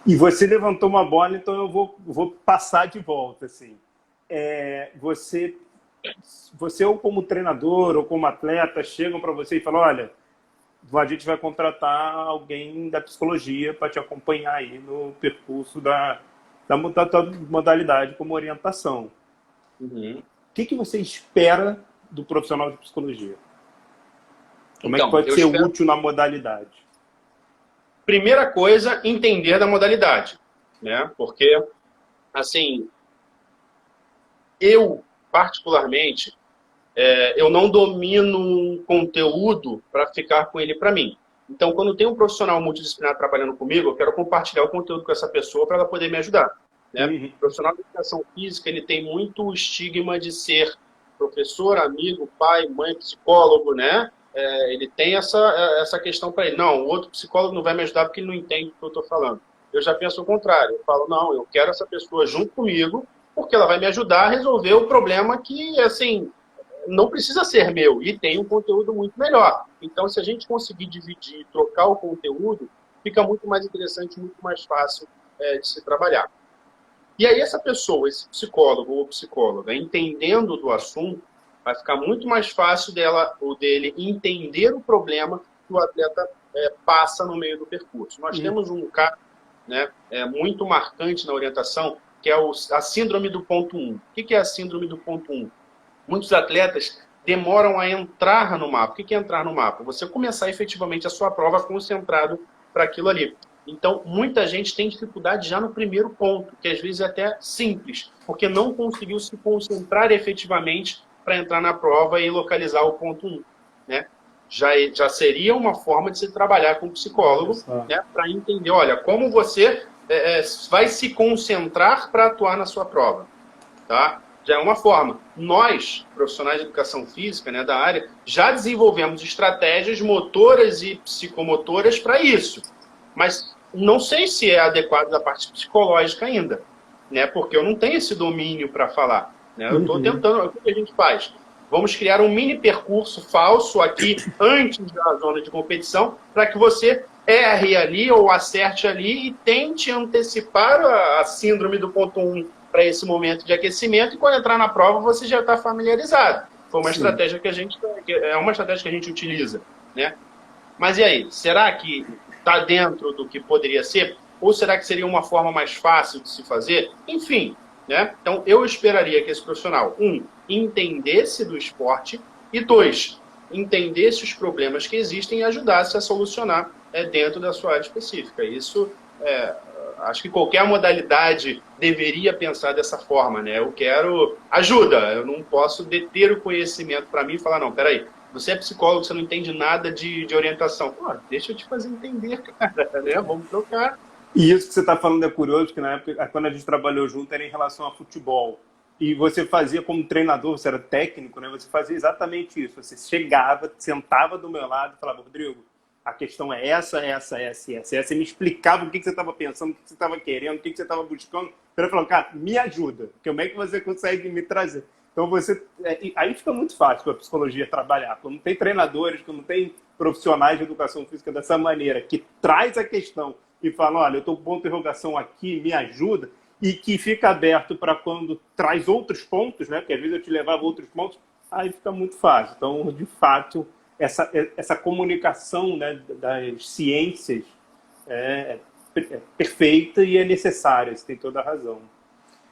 E você levantou uma bola, então eu vou passar de volta. Assim. Você ou como treinador ou como atleta, chegam para você e falam, olha, a gente vai contratar alguém da psicologia para te acompanhar aí no percurso da modalidade como orientação. Uhum. O que você espera do profissional de psicologia? Como é que pode ser útil na modalidade? Primeira coisa, entender da modalidade, né? Porque, assim, eu, particularmente, eu não domino um conteúdo para ficar com ele para mim. Então, quando tem um profissional multidisciplinar trabalhando comigo, eu quero compartilhar o conteúdo com essa pessoa para ela poder me ajudar. Né? O profissional de educação física, ele tem muito o estigma de ser professor, amigo, pai, mãe, psicólogo, né? Ele tem essa questão para ele. Não, o outro psicólogo não vai me ajudar porque ele não entende o que eu estou falando. Eu já penso o contrário. Eu falo, não, eu quero essa pessoa junto comigo porque ela vai me ajudar a resolver o problema que, assim, não precisa ser meu e tem um conteúdo muito melhor. Então, se a gente conseguir dividir, trocar o conteúdo, fica muito mais interessante, muito mais fácil de se trabalhar. E aí essa pessoa, esse psicólogo ou psicóloga, entendendo do assunto, vai ficar muito mais fácil dela ou dele entender o problema que o atleta passa no meio do percurso. Nós temos um caso, né, muito marcante na orientação, que é a síndrome do ponto 1. O que é a síndrome do ponto 1? Muitos atletas demoram a entrar no mapa. O que é entrar no mapa? Você começar efetivamente a sua prova concentrado para aquilo ali. Então, muita gente tem dificuldade já no primeiro ponto, que às vezes é até simples, porque não conseguiu se concentrar efetivamente para entrar na prova e localizar o ponto 1. Né? Já seria uma forma de se trabalhar com o psicólogo, né, para entender, olha, como você vai se concentrar para atuar na sua prova. Tá? Já é uma forma. Nós, profissionais de educação física, né, da área, já desenvolvemos estratégias motoras e psicomotoras para isso. Mas não sei se é adequado da parte psicológica ainda, né, porque eu não tenho esse domínio para falar. Né? Eu estou tentando. O que a gente faz? Vamos criar um mini percurso falso aqui antes da zona de competição para que você erre ali ou acerte ali e tente antecipar a síndrome do ponto 1 para esse momento de aquecimento, e quando entrar na prova você já está familiarizado. Foi uma estratégia que a gente utiliza, né? Mas e aí, será que está dentro do que poderia ser? Ou será que seria uma forma mais fácil de se fazer? Enfim, né? Então eu esperaria que esse profissional, entendesse do esporte, e 2, entendesse os problemas que existem e ajudasse a solucionar dentro da sua área específica. Isso acho que qualquer modalidade deveria pensar dessa forma, né? Eu quero ajuda, eu não posso deter o conhecimento para mim e falar, não, peraí, você é psicólogo, você não entende nada de orientação. Pô, deixa eu te fazer entender, cara, né? Vamos trocar. E isso que você está falando é curioso, que na época, quando a gente trabalhou junto, era em relação a futebol. E você fazia como treinador, você era técnico, né? Você fazia exatamente isso. Você chegava, sentava do meu lado e falava, Rodrigo, a questão é essa. Você me explicava o que você estava pensando, o que você estava querendo, o que você estava buscando. Ele falou, cara, me ajuda. Como é que você consegue me trazer? Então, aí fica muito fácil para a psicologia trabalhar. Quando tem treinadores, quando tem profissionais de educação física dessa maneira, que traz a questão e fala, olha, eu estou com ponto de interrogação aqui, me ajuda. e que fica aberto para quando traz outros pontos, né? Porque às vezes eu te levava a outros pontos, aí fica muito fácil. Então, de fato, essa comunicação, né, das ciências é perfeita e é necessária, você tem toda a razão.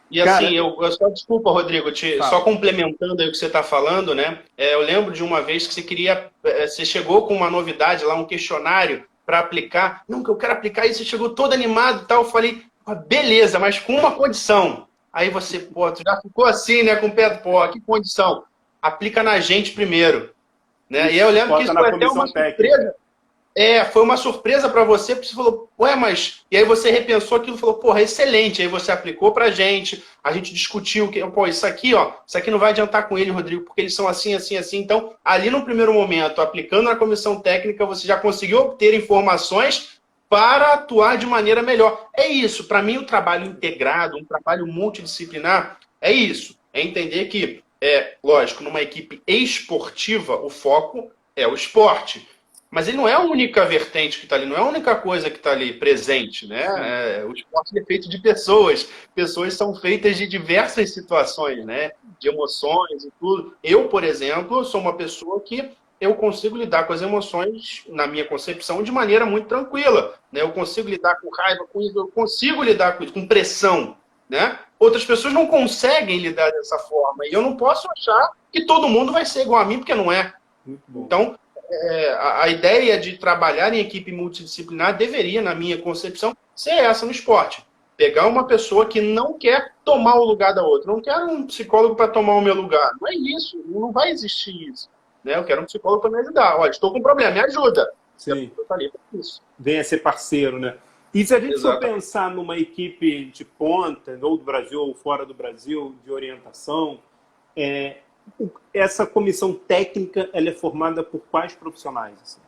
E assim, Cara, eu só desculpa, Rodrigo, só fala. complementando aí o que você está falando, né? Eu lembro de uma vez que você queria, você chegou com uma novidade lá, um questionário para aplicar. Não, que eu quero aplicar isso, você chegou todo animado e tal. Eu falei, "Ah, beleza, mas com uma condição." Aí você, pô, tu já ficou assim, né, com o pé, pô, que condição? Aplica na gente primeiro, né? E eu Isso, lembro que bota isso na foi até uma comissão técnica. surpresa. Foi uma surpresa para você, porque você falou, ué, mas. E aí você repensou aquilo e falou, porra, excelente. Aí você aplicou pra gente, a gente discutiu que, pô, isso aqui, ó, isso aqui não vai adiantar com ele, Rodrigo, porque eles são assim, assim, assim. Então, ali no primeiro momento, aplicando na comissão técnica, você já conseguiu obter informações para atuar de maneira melhor. É isso, para mim, o trabalho integrado, um trabalho multidisciplinar, é isso. É entender que, lógico, numa equipe esportiva, o foco é o esporte. Mas ele não é a única vertente que está ali, não é a única coisa que está ali presente, Sim. né? O esporte é feito de pessoas. Pessoas são feitas de diversas situações, né? De emoções e tudo. Eu, por exemplo, sou uma pessoa que eu consigo lidar com as emoções, na minha concepção, de maneira muito tranquila, né? Eu consigo lidar com raiva, com isso, eu consigo lidar com isso, com pressão, né? Outras pessoas não conseguem lidar dessa forma. E eu não posso achar que todo mundo vai ser igual a mim, porque não é. Muito bom. Então, a ideia de trabalhar em equipe multidisciplinar deveria, na minha concepção, ser essa no esporte. Pegar uma pessoa que não quer tomar o lugar da outra. Não quero um psicólogo para tomar o meu lugar. Não é isso. Não vai existir isso. Né? Eu quero um psicólogo para me ajudar. Olha, estou com um problema, me ajuda. Sim. Eu estou ali para isso. Venha ser parceiro, né? E se a gente for Exatamente. pensar numa equipe de ponta, ou do Brasil ou fora do Brasil, de orientação, é, essa comissão técnica ela é formada por quais profissionais? Assim?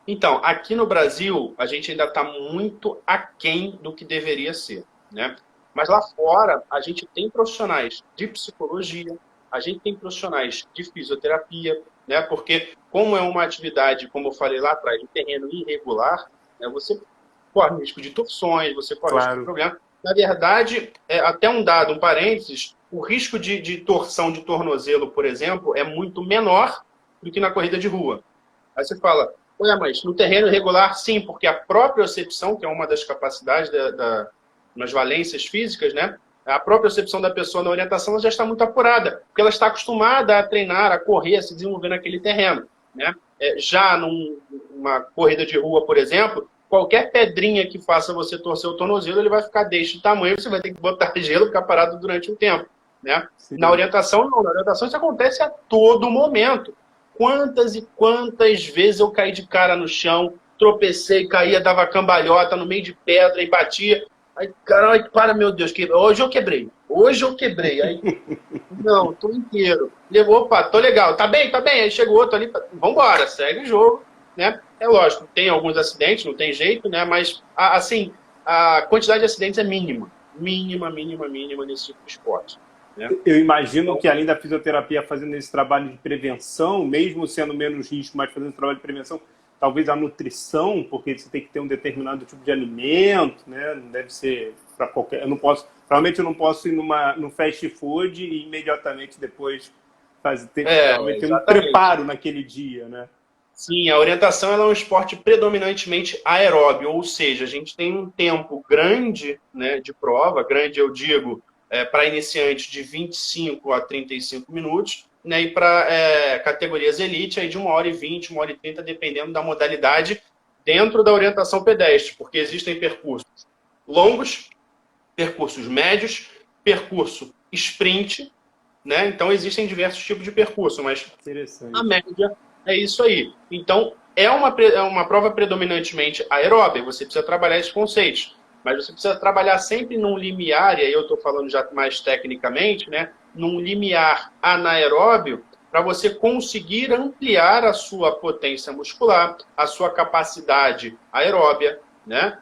Então, aqui no Brasil, a gente ainda está muito aquém do que deveria ser, né? Mas lá fora, a gente tem profissionais de psicologia, a gente tem profissionais de fisioterapia, né? Porque como é uma atividade, como eu falei lá atrás, de terreno irregular, né? Você corre risco de torções, você corre risco de Claro. problema. Na verdade, até um dado, um parênteses, o risco de torção de tornozelo, por exemplo, é muito menor do que na corrida de rua. Aí você fala, ué, mas no terreno irregular, sim, porque a própria percepção, que é uma das capacidades nas valências físicas, né? A própria percepção da pessoa na orientação ela já está muito apurada, porque ela está acostumada a treinar, a correr, a se desenvolver naquele terreno, né? Já numa corrida de rua, por exemplo, qualquer pedrinha que faça você torcer o tornozelo, ele vai ficar deste tamanho, você vai ter que botar gelo e ficar parado durante um tempo, né? Na Sim. orientação, não. Na orientação isso acontece a todo momento. Quantas e quantas vezes eu caí de cara no chão, tropecei, caía, dava cambalhota no meio de pedra e batia. Aí, caralho, para, meu Deus, hoje eu quebrei. Hoje eu quebrei. Aí, não, tô inteiro. Levou, opa, tô legal, tá bem, tá bem. Aí chegou outro ali, vambora, segue o jogo, né? É lógico, tem alguns acidentes, não tem jeito, né? Mas, assim, a quantidade de acidentes é mínima. Mínima, mínima, mínima nesse tipo de esporte, né? Eu imagino Então, que além da fisioterapia fazendo esse trabalho de prevenção, mesmo sendo menos risco, mas fazendo esse trabalho de prevenção, talvez a nutrição, porque você tem que ter um determinado tipo de alimento, né? Não deve ser para qualquer. Eu não posso, provavelmente eu não posso ir no fast food e imediatamente depois provavelmente ter um exatamente. preparo naquele dia, né? Sim, a orientação ela é um esporte predominantemente aeróbio, ou seja, a gente tem um tempo grande, né, de prova, grande eu digo, para iniciantes de 25 a 35 minutos, né, e para categorias elite aí de 1h20, 1h30, dependendo da modalidade, dentro da orientação pedestre, porque existem percursos longos, percursos médios, percurso sprint, né, então existem diversos tipos de percurso, mas a Interessante. média é isso aí. Então, é uma prova predominantemente aeróbica, você precisa trabalhar esses conceitos. Mas você precisa trabalhar sempre num limiar, e aí eu estou falando já mais tecnicamente, né? Num limiar anaeróbio, para você conseguir ampliar a sua potência muscular, a sua capacidade aeróbia, né?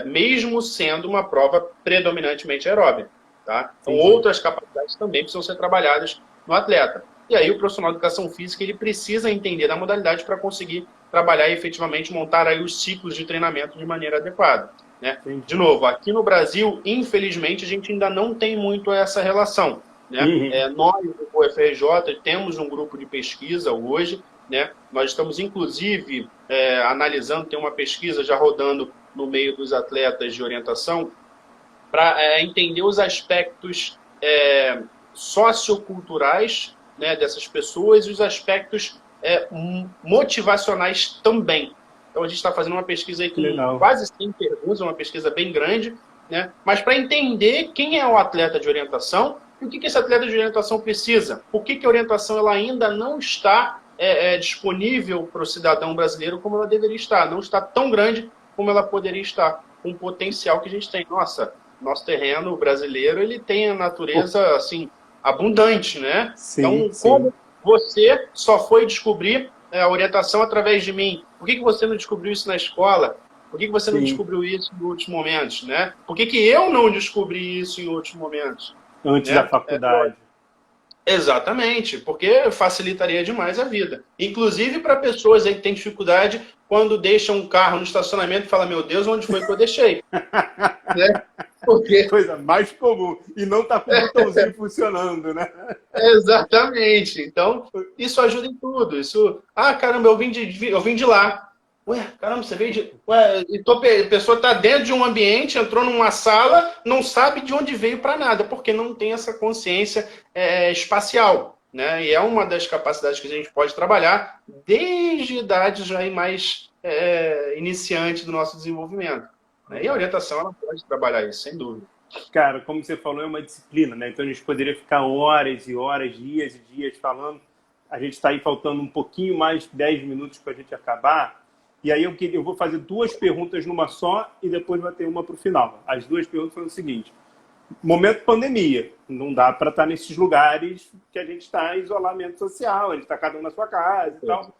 Mesmo sendo uma prova predominantemente aeróbica. Tá? Então, Entendi. outras capacidades também precisam ser trabalhadas no atleta. E aí o profissional de educação física ele precisa entender da modalidade para conseguir trabalhar e efetivamente montar aí os ciclos de treinamento de maneira adequada. né? De novo, aqui no Brasil, infelizmente, a gente ainda não tem muito essa relação, né? Nós, do UFRJ, temos um grupo de pesquisa hoje, né? Nós estamos, inclusive, analisando, tem uma pesquisa já rodando no meio dos atletas de orientação, para entender os aspectos socioculturais, né, dessas pessoas e os aspectos motivacionais também. Então, a gente está fazendo uma pesquisa aí com quase 100 perguntas, uma pesquisa bem grande, né? Mas para entender quem é o atleta de orientação e o que esse atleta de orientação precisa. Por que a orientação ela ainda não está disponível para o cidadão brasileiro como ela deveria estar. Não está tão grande como ela poderia estar, com o potencial que a gente tem. Nosso terreno brasileiro ele tem a natureza assim, abundante, né? Sim, então, como você só foi descobrir a orientação através de mim? Por que você não descobriu isso na escola? Por que você não descobriu isso em outros momentos? Né? Por que eu não descobri isso em outros momentos? Antes da faculdade. Exatamente, porque facilitaria demais a vida. Inclusive para pessoas aí que têm dificuldade quando deixam um carro no estacionamento e falam, meu Deus, onde foi que eu deixei? Né? Porque... Coisa mais comum. E não está com o botãozinho funcionando, né? Exatamente. Então, isso ajuda em tudo. Isso... caramba, eu vim de lá. Ué, caramba, você veio de... Ué, a pessoa está dentro de um ambiente, entrou numa sala, não sabe de onde veio para nada, porque não tem essa consciência espacial. Né? E é uma das capacidades que a gente pode trabalhar desde idade já mais iniciante do nosso desenvolvimento. E a orientação ela pode trabalhar isso, sem dúvida. Cara, como você falou, é uma disciplina, né? Então a gente poderia ficar horas e horas, dias e dias falando. A gente está aí faltando um pouquinho mais de 10 minutos para a gente acabar. E aí eu vou fazer 2 perguntas numa só e depois vai ter uma para o final. As 2 perguntas foram o seguinte. Momento pandemia. Não dá para estar nesses lugares que a gente está em isolamento social, a gente está cada um na sua casa e tal.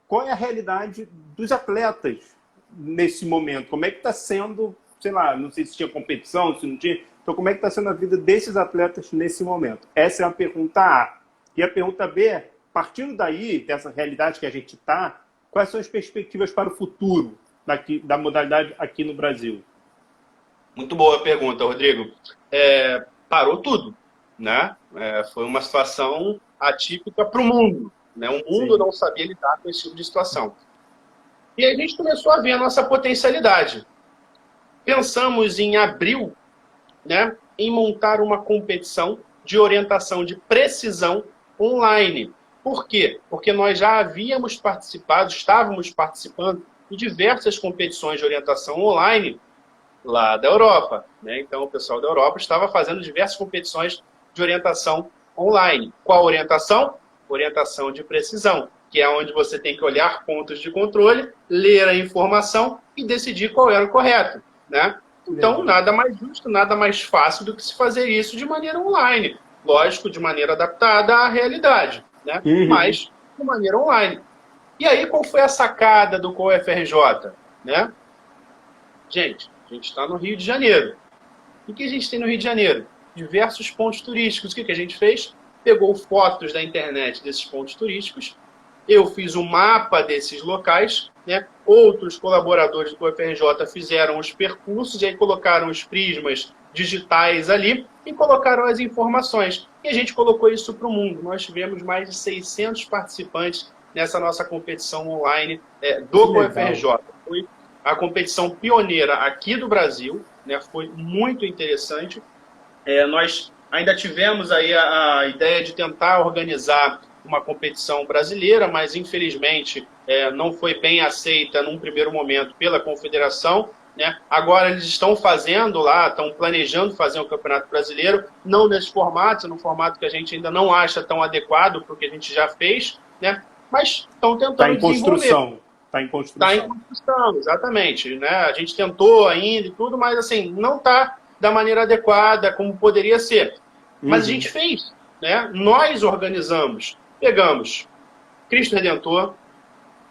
Qual é a realidade dos atletas nesse momento? Como é que está sendo, sei lá, não sei se tinha competição, se não tinha. Então, como é que está sendo a vida desses atletas nesse momento? Essa é a pergunta A. E a pergunta B, partindo daí, dessa realidade que a gente está, quais são as perspectivas para o futuro da modalidade aqui no Brasil? Muito boa pergunta, Rodrigo. Parou tudo, né? Foi uma situação atípica para o mundo. Né? O mundo não sabia lidar com esse tipo de situação. E a gente começou a ver a nossa potencialidade. Pensamos em abril, né, em montar uma competição de orientação de precisão online. Por quê? Porque nós já havíamos estávamos participando de diversas competições de orientação online lá da Europa. Né? Então, o pessoal da Europa estava fazendo diversas competições de orientação online. Qual orientação? Orientação de precisão, que é onde você tem que olhar pontos de controle, ler a informação e decidir qual era o correto. Né? Então, nada mais justo, nada mais fácil do que se fazer isso de maneira online. Lógico, de maneira adaptada à realidade, né? Mas de maneira online. E aí, qual foi a sacada do COFRJ? Né? Gente, a gente está no Rio de Janeiro. O que a gente tem no Rio de Janeiro? Diversos pontos turísticos. O que a gente fez? Pegou fotos da internet desses pontos turísticos, eu fiz um mapa desses locais, né? Outros colaboradores do UFRJ fizeram os percursos e aí colocaram os prismas digitais ali e colocaram as informações. E a gente colocou isso para o mundo. Nós tivemos mais de 600 participantes nessa nossa competição online do UFRJ. Foi a competição pioneira aqui do Brasil, né? Foi muito interessante. Nós ainda tivemos aí a ideia de tentar organizar uma competição brasileira, mas infelizmente não foi bem aceita num primeiro momento pela confederação. Né? Agora eles estão fazendo lá, estão planejando fazer um campeonato brasileiro, não nesse formato, no formato que a gente ainda não acha tão adequado para o que a gente já fez, né? Mas estão tentando desenvolver. Está em construção. Está em construção, exatamente. Né? A gente tentou ainda e tudo, mas assim, não está da maneira adequada, como poderia ser. Mas a gente fez. Né? Nós organizamos. Pegamos Cristo Redentor,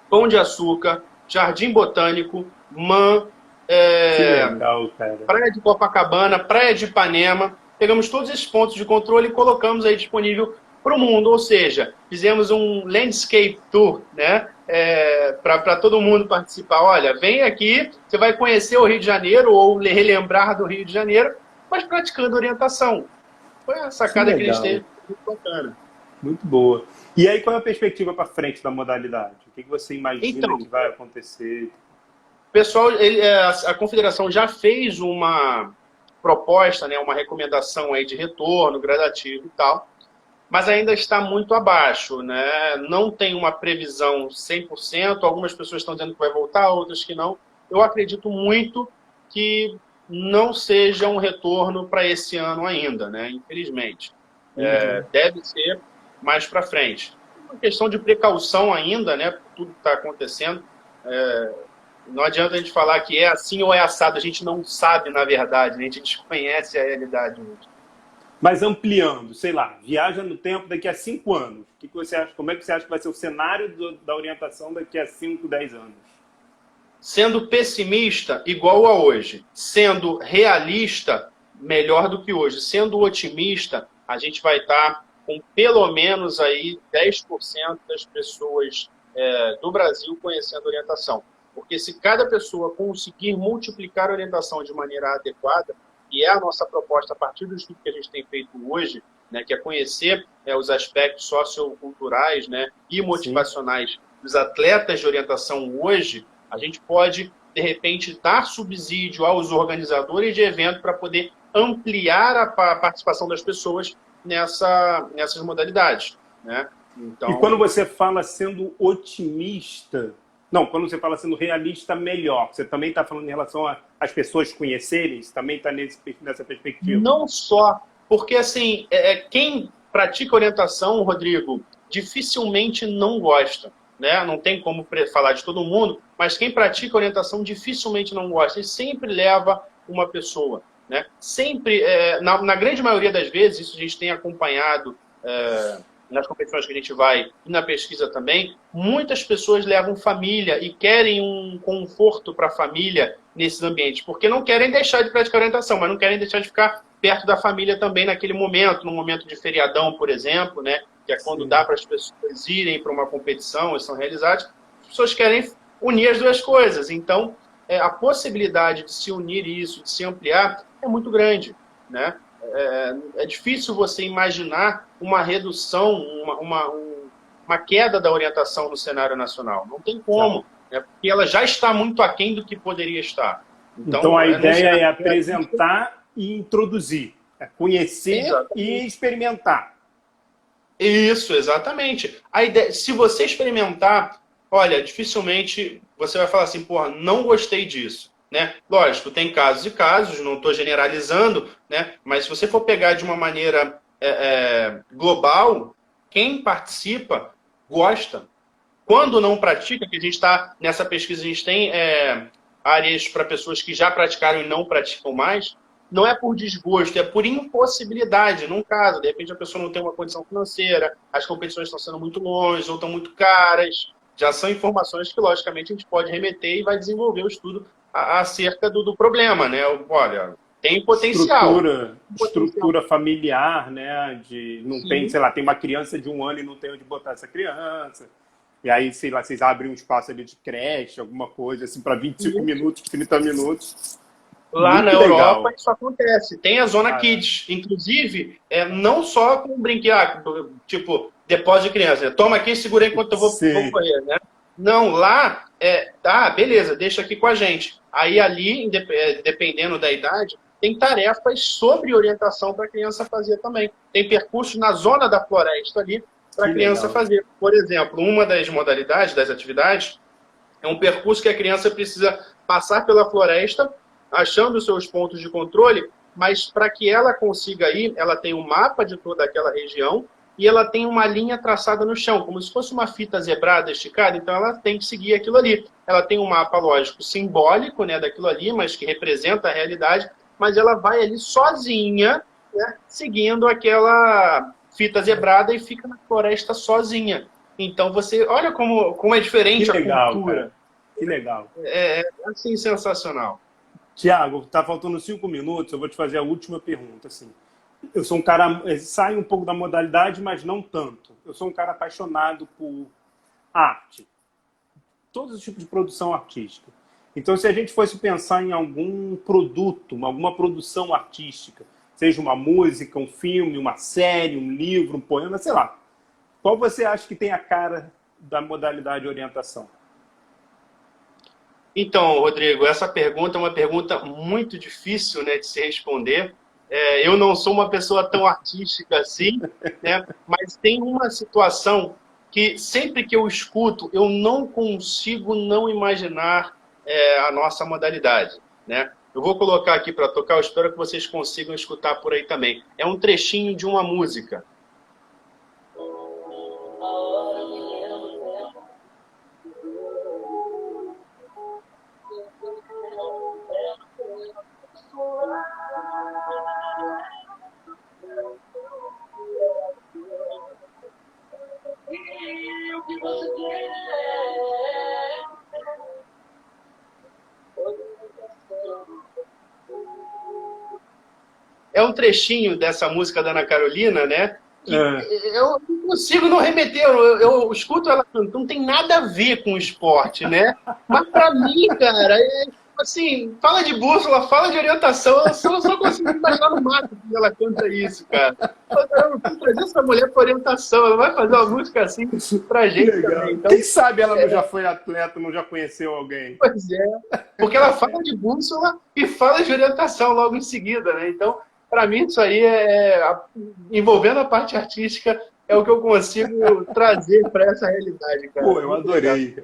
Pão de Açúcar, Jardim Botânico, MAN, legal, Praia de Copacabana, Praia de Ipanema. Pegamos todos esses pontos de controle e colocamos aí disponível para o mundo. Ou seja, fizemos um landscape tour, né? para todo mundo participar. Olha, vem aqui, você vai conhecer o Rio de Janeiro ou relembrar do Rio de Janeiro, mas praticando orientação. Foi a Que sacada que eles legal. teve, muito bacana. Muito boa. E aí, qual é a perspectiva para frente da modalidade? O que você imagina que Então, vai acontecer? o pessoal, a confederação já fez uma proposta, né, uma recomendação aí de retorno gradativo e tal, mas ainda está muito abaixo, né? Não tem uma previsão 100%, algumas pessoas estão dizendo que vai voltar, outras que não. Eu acredito muito que não seja um retorno para esse ano ainda, né? Infelizmente. Uhum. Deve ser mais para frente. Uma questão de precaução ainda, né? Tudo está acontecendo. Não adianta a gente falar que é assim ou é assado, a gente não sabe, na verdade, né? A gente desconhece a realidade hoje. Mas ampliando, sei lá, viaja no tempo daqui a 5 anos. O que você acha? Como é que você acha que vai ser o cenário da orientação daqui a 5, 10 anos? Sendo pessimista, igual a hoje. Sendo realista, melhor do que hoje. Sendo otimista, a gente vai estar com pelo menos aí 10% das pessoas do Brasil conhecendo orientação. Porque se cada pessoa conseguir multiplicar a orientação de maneira adequada, e é a nossa proposta a partir do estudo que a gente tem feito hoje, né, que é conhecer os aspectos socioculturais, né, e Sim. motivacionais dos atletas de orientação hoje, a gente pode, de repente, dar subsídio aos organizadores de evento para poder ampliar a participação das pessoas nessas modalidades, né? E quando Então, você fala sendo otimista, não, quando você fala sendo realista, melhor. Você também está falando em relação às pessoas conhecerem? Você também está nessa perspectiva? não só, porque assim, quem pratica orientação, Rodrigo, dificilmente não gosta, né? Não tem como falar de todo mundo, mas quem pratica orientação dificilmente não gosta e sempre leva uma pessoa, né? Sempre, na grande maioria das vezes, isso a gente tem acompanhado nas competições que a gente vai e na pesquisa também, muitas pessoas levam família e querem um conforto para a família nesses ambientes, porque não querem deixar de praticar orientação, mas não querem deixar de ficar perto da família também naquele momento, no momento de feriadão, por exemplo, né, que é quando Sim. dá para as pessoas irem para uma competição e são realizadas, as pessoas querem unir as duas coisas. Então, a possibilidade de se unir isso, de se ampliar, é muito grande, né? É difícil você imaginar uma redução, uma queda da orientação no cenário nacional. Não tem Tá. como, né? Porque ela já está muito aquém do que poderia estar. Então Então, a num ideia é cenário realista, apresentar e introduzir. É conhecer e exatamente. experimentar. Isso, exatamente. A ideia, se você experimentar, olha, dificilmente você vai falar assim, porra, não gostei disso, né? Lógico, tem casos e casos, não estou generalizando, né? Mas se você for pegar de uma maneira global, quem participa gosta. Quando não pratica, que a gente está nessa pesquisa, a gente tem áreas para pessoas que já praticaram e não praticam mais, não é por desgosto, é por impossibilidade. Num caso, de repente a pessoa não tem uma condição financeira, as competições estão sendo muito longe ou estão muito caras. Já são informações que, logicamente, a gente pode remeter e vai desenvolver o estudo acerca do problema, né? Olha, tem potencial. Potencial. Estrutura familiar, né? De não tem, Sim. sei lá, tem uma criança de 1 ano e não tem onde botar essa criança. E aí, sei lá, vocês abrem um espaço ali de creche, alguma coisa assim, para 25 minutos, 30 minutos. Lá na Muito Europa legal. isso acontece. Tem a zona Cara, Kids, inclusive, não só com brinquedo, tipo, depósito de criança. Né? Toma aqui, segura aí enquanto eu vou sim, correr, né? Não, lá, tá, beleza, deixa aqui com a gente. Aí ali, dependendo da idade, tem tarefas sobre orientação para a criança fazer também. Tem percursos na zona da floresta ali para que a criança legal. fazer. Por exemplo, uma das modalidades, das atividades, é um percurso que a criança precisa passar pela floresta, achando os seus pontos de controle, mas para que ela consiga ir, ela tem um mapa de toda aquela região e ela tem uma linha traçada no chão, como se fosse uma fita zebrada esticada, então ela tem que seguir aquilo ali. Ela tem um mapa, lógico, simbólico, né, daquilo ali, mas que representa a realidade, mas ela vai ali sozinha, né, seguindo aquela fita zebrada e fica na floresta sozinha. Então você olha como é Que diferente a legal, cultura. cara. Que legal. É assim sensacional. Tiago, tá faltando 5 minutos, eu vou te fazer a última pergunta. Assim. Eu sou um cara, sai um pouco da modalidade, mas não tanto. Eu sou um cara apaixonado por arte. todos os tipos de produção artística. Então, se a gente fosse pensar em algum produto, alguma produção artística, seja uma música, um filme, uma série, um livro, um poema, sei lá, qual você acha que tem a cara da modalidade orientação? Então, Rodrigo, essa pergunta é uma pergunta muito difícil, né, de se responder. Eu não sou uma pessoa tão artística assim, né, mas tem uma situação que sempre que eu escuto, eu não consigo não imaginar a nossa modalidade, né? Eu vou colocar aqui para tocar, eu espero que vocês consigam escutar por aí também. É um trechinho de uma música. É um trechinho dessa música da Ana Carolina, né? Que eu não consigo não remeter. Eu escuto ela cantando, não tem nada a ver com o esporte, né? Mas para mim, cara, assim, fala de bússola, fala de orientação, eu só consigo imaginar no mato quando ela canta isso, cara. Eu não vou trazer essa mulher para orientação, ela vai fazer uma música assim pra gente também. Então, quem sabe ela não já foi atleta, não já conheceu alguém? Pois é, porque ela fala de bússola e fala de orientação logo em seguida, né? Então, para mim, isso aí envolvendo a parte artística, é o que eu consigo trazer para essa realidade, cara. Pô, eu adorei,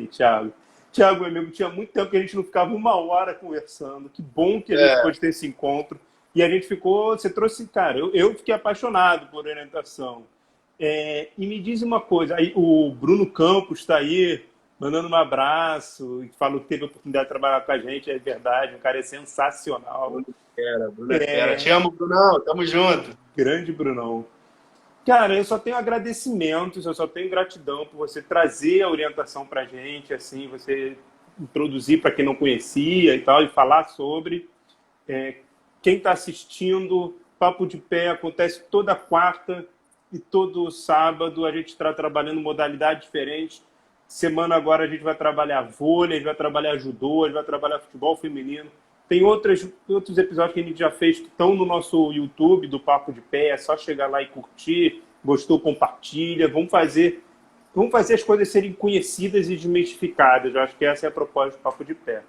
Thiago. Thiago, meu amigo, tinha muito tempo que a gente não ficava 1 hora conversando. Que bom que a gente pôde ter esse encontro. E a gente ficou, você trouxe, cara, eu fiquei apaixonado por orientação. E me diz uma coisa, aí, o Bruno Campos está aí, mandando um abraço, e falou que teve a oportunidade de trabalhar com a gente, é verdade, um cara é sensacional. Bruno é fera. Te amo, Brunão, tamo junto. Grande Brunão. Cara, eu só tenho agradecimentos, eu só tenho gratidão por você trazer a orientação pra gente, assim, você introduzir para quem não conhecia e tal, e falar sobre. Quem está assistindo, Papo de Pé acontece toda quarta e todo sábado, a gente está trabalhando modalidades diferentes. Semana agora a gente vai trabalhar vôlei, a gente vai trabalhar judô, a gente vai trabalhar futebol feminino. Tem outros episódios que a gente já fez que estão no nosso YouTube do Papo de Pé. É só chegar lá e curtir. Gostou, compartilha. Vamos fazer as coisas serem conhecidas e desmistificadas. Eu acho que essa é a proposta do Papo de Pé.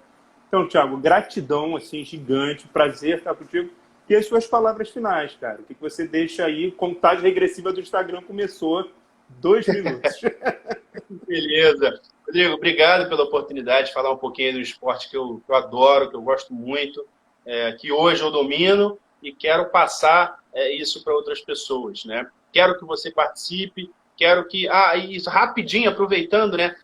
Então, Thiago, gratidão assim, gigante. Prazer estar contigo. E as suas palavras finais, cara. O que você deixa aí? Contagem regressiva do Instagram começou. 2 minutos. Beleza. Rodrigo, obrigado pela oportunidade de falar um pouquinho do esporte que eu adoro, que eu gosto muito, que hoje eu domino e quero passar isso para outras pessoas, né? Quero que você participe, quero que... isso, rapidinho, aproveitando, né?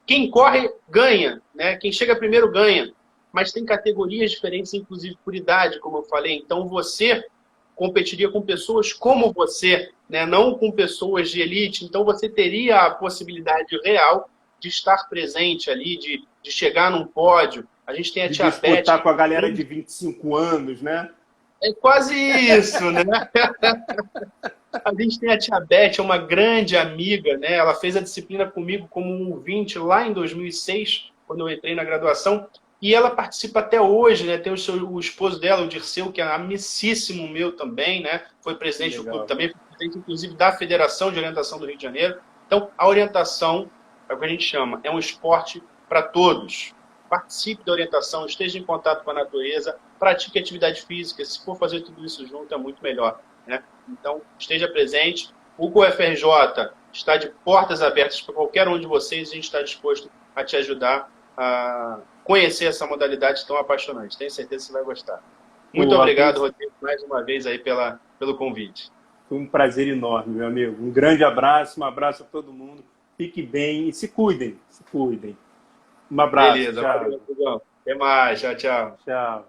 Quem corre, ganha, né? Quem chega primeiro, ganha. Mas tem categorias diferentes, inclusive por idade, como eu falei. Então, você competiria com pessoas como você, né? Não com pessoas de elite. Então, você teria a possibilidade real de estar presente ali, de chegar num pódio. A gente tem a Tia Beth. Disputar com a galera de 25 anos, né? É quase isso, né? A gente tem a Tia Beth, é uma grande amiga, né? Ela fez a disciplina comigo como um ouvinte lá em 2006, quando eu entrei na graduação. E ela participa até hoje, né? Tem o esposo dela, o Dirceu, que é amicíssimo meu também, né? Foi presidente do clube também, foi presidente, inclusive, da Federação de Orientação do Rio de Janeiro. Então, a orientação, é o que a gente chama, é um esporte para todos. Participe da orientação, esteja em contato com a natureza, pratique atividade física. Se for fazer tudo isso junto, é muito melhor, né? Então, esteja presente. O GoFRJ está de portas abertas para qualquer um de vocês. A gente está disposto a te ajudar a conhecer essa modalidade tão apaixonante. Tenho certeza que você vai gostar. Muito obrigado, Rodrigo, mais uma vez aí pelo convite. Foi um prazer enorme, meu amigo. Um grande abraço, um abraço a todo mundo. Fique bem e se cuidem, se cuidem. Um abraço. Beleza, valeu, Rodrigão. Até mais, tchau, tchau. Tchau.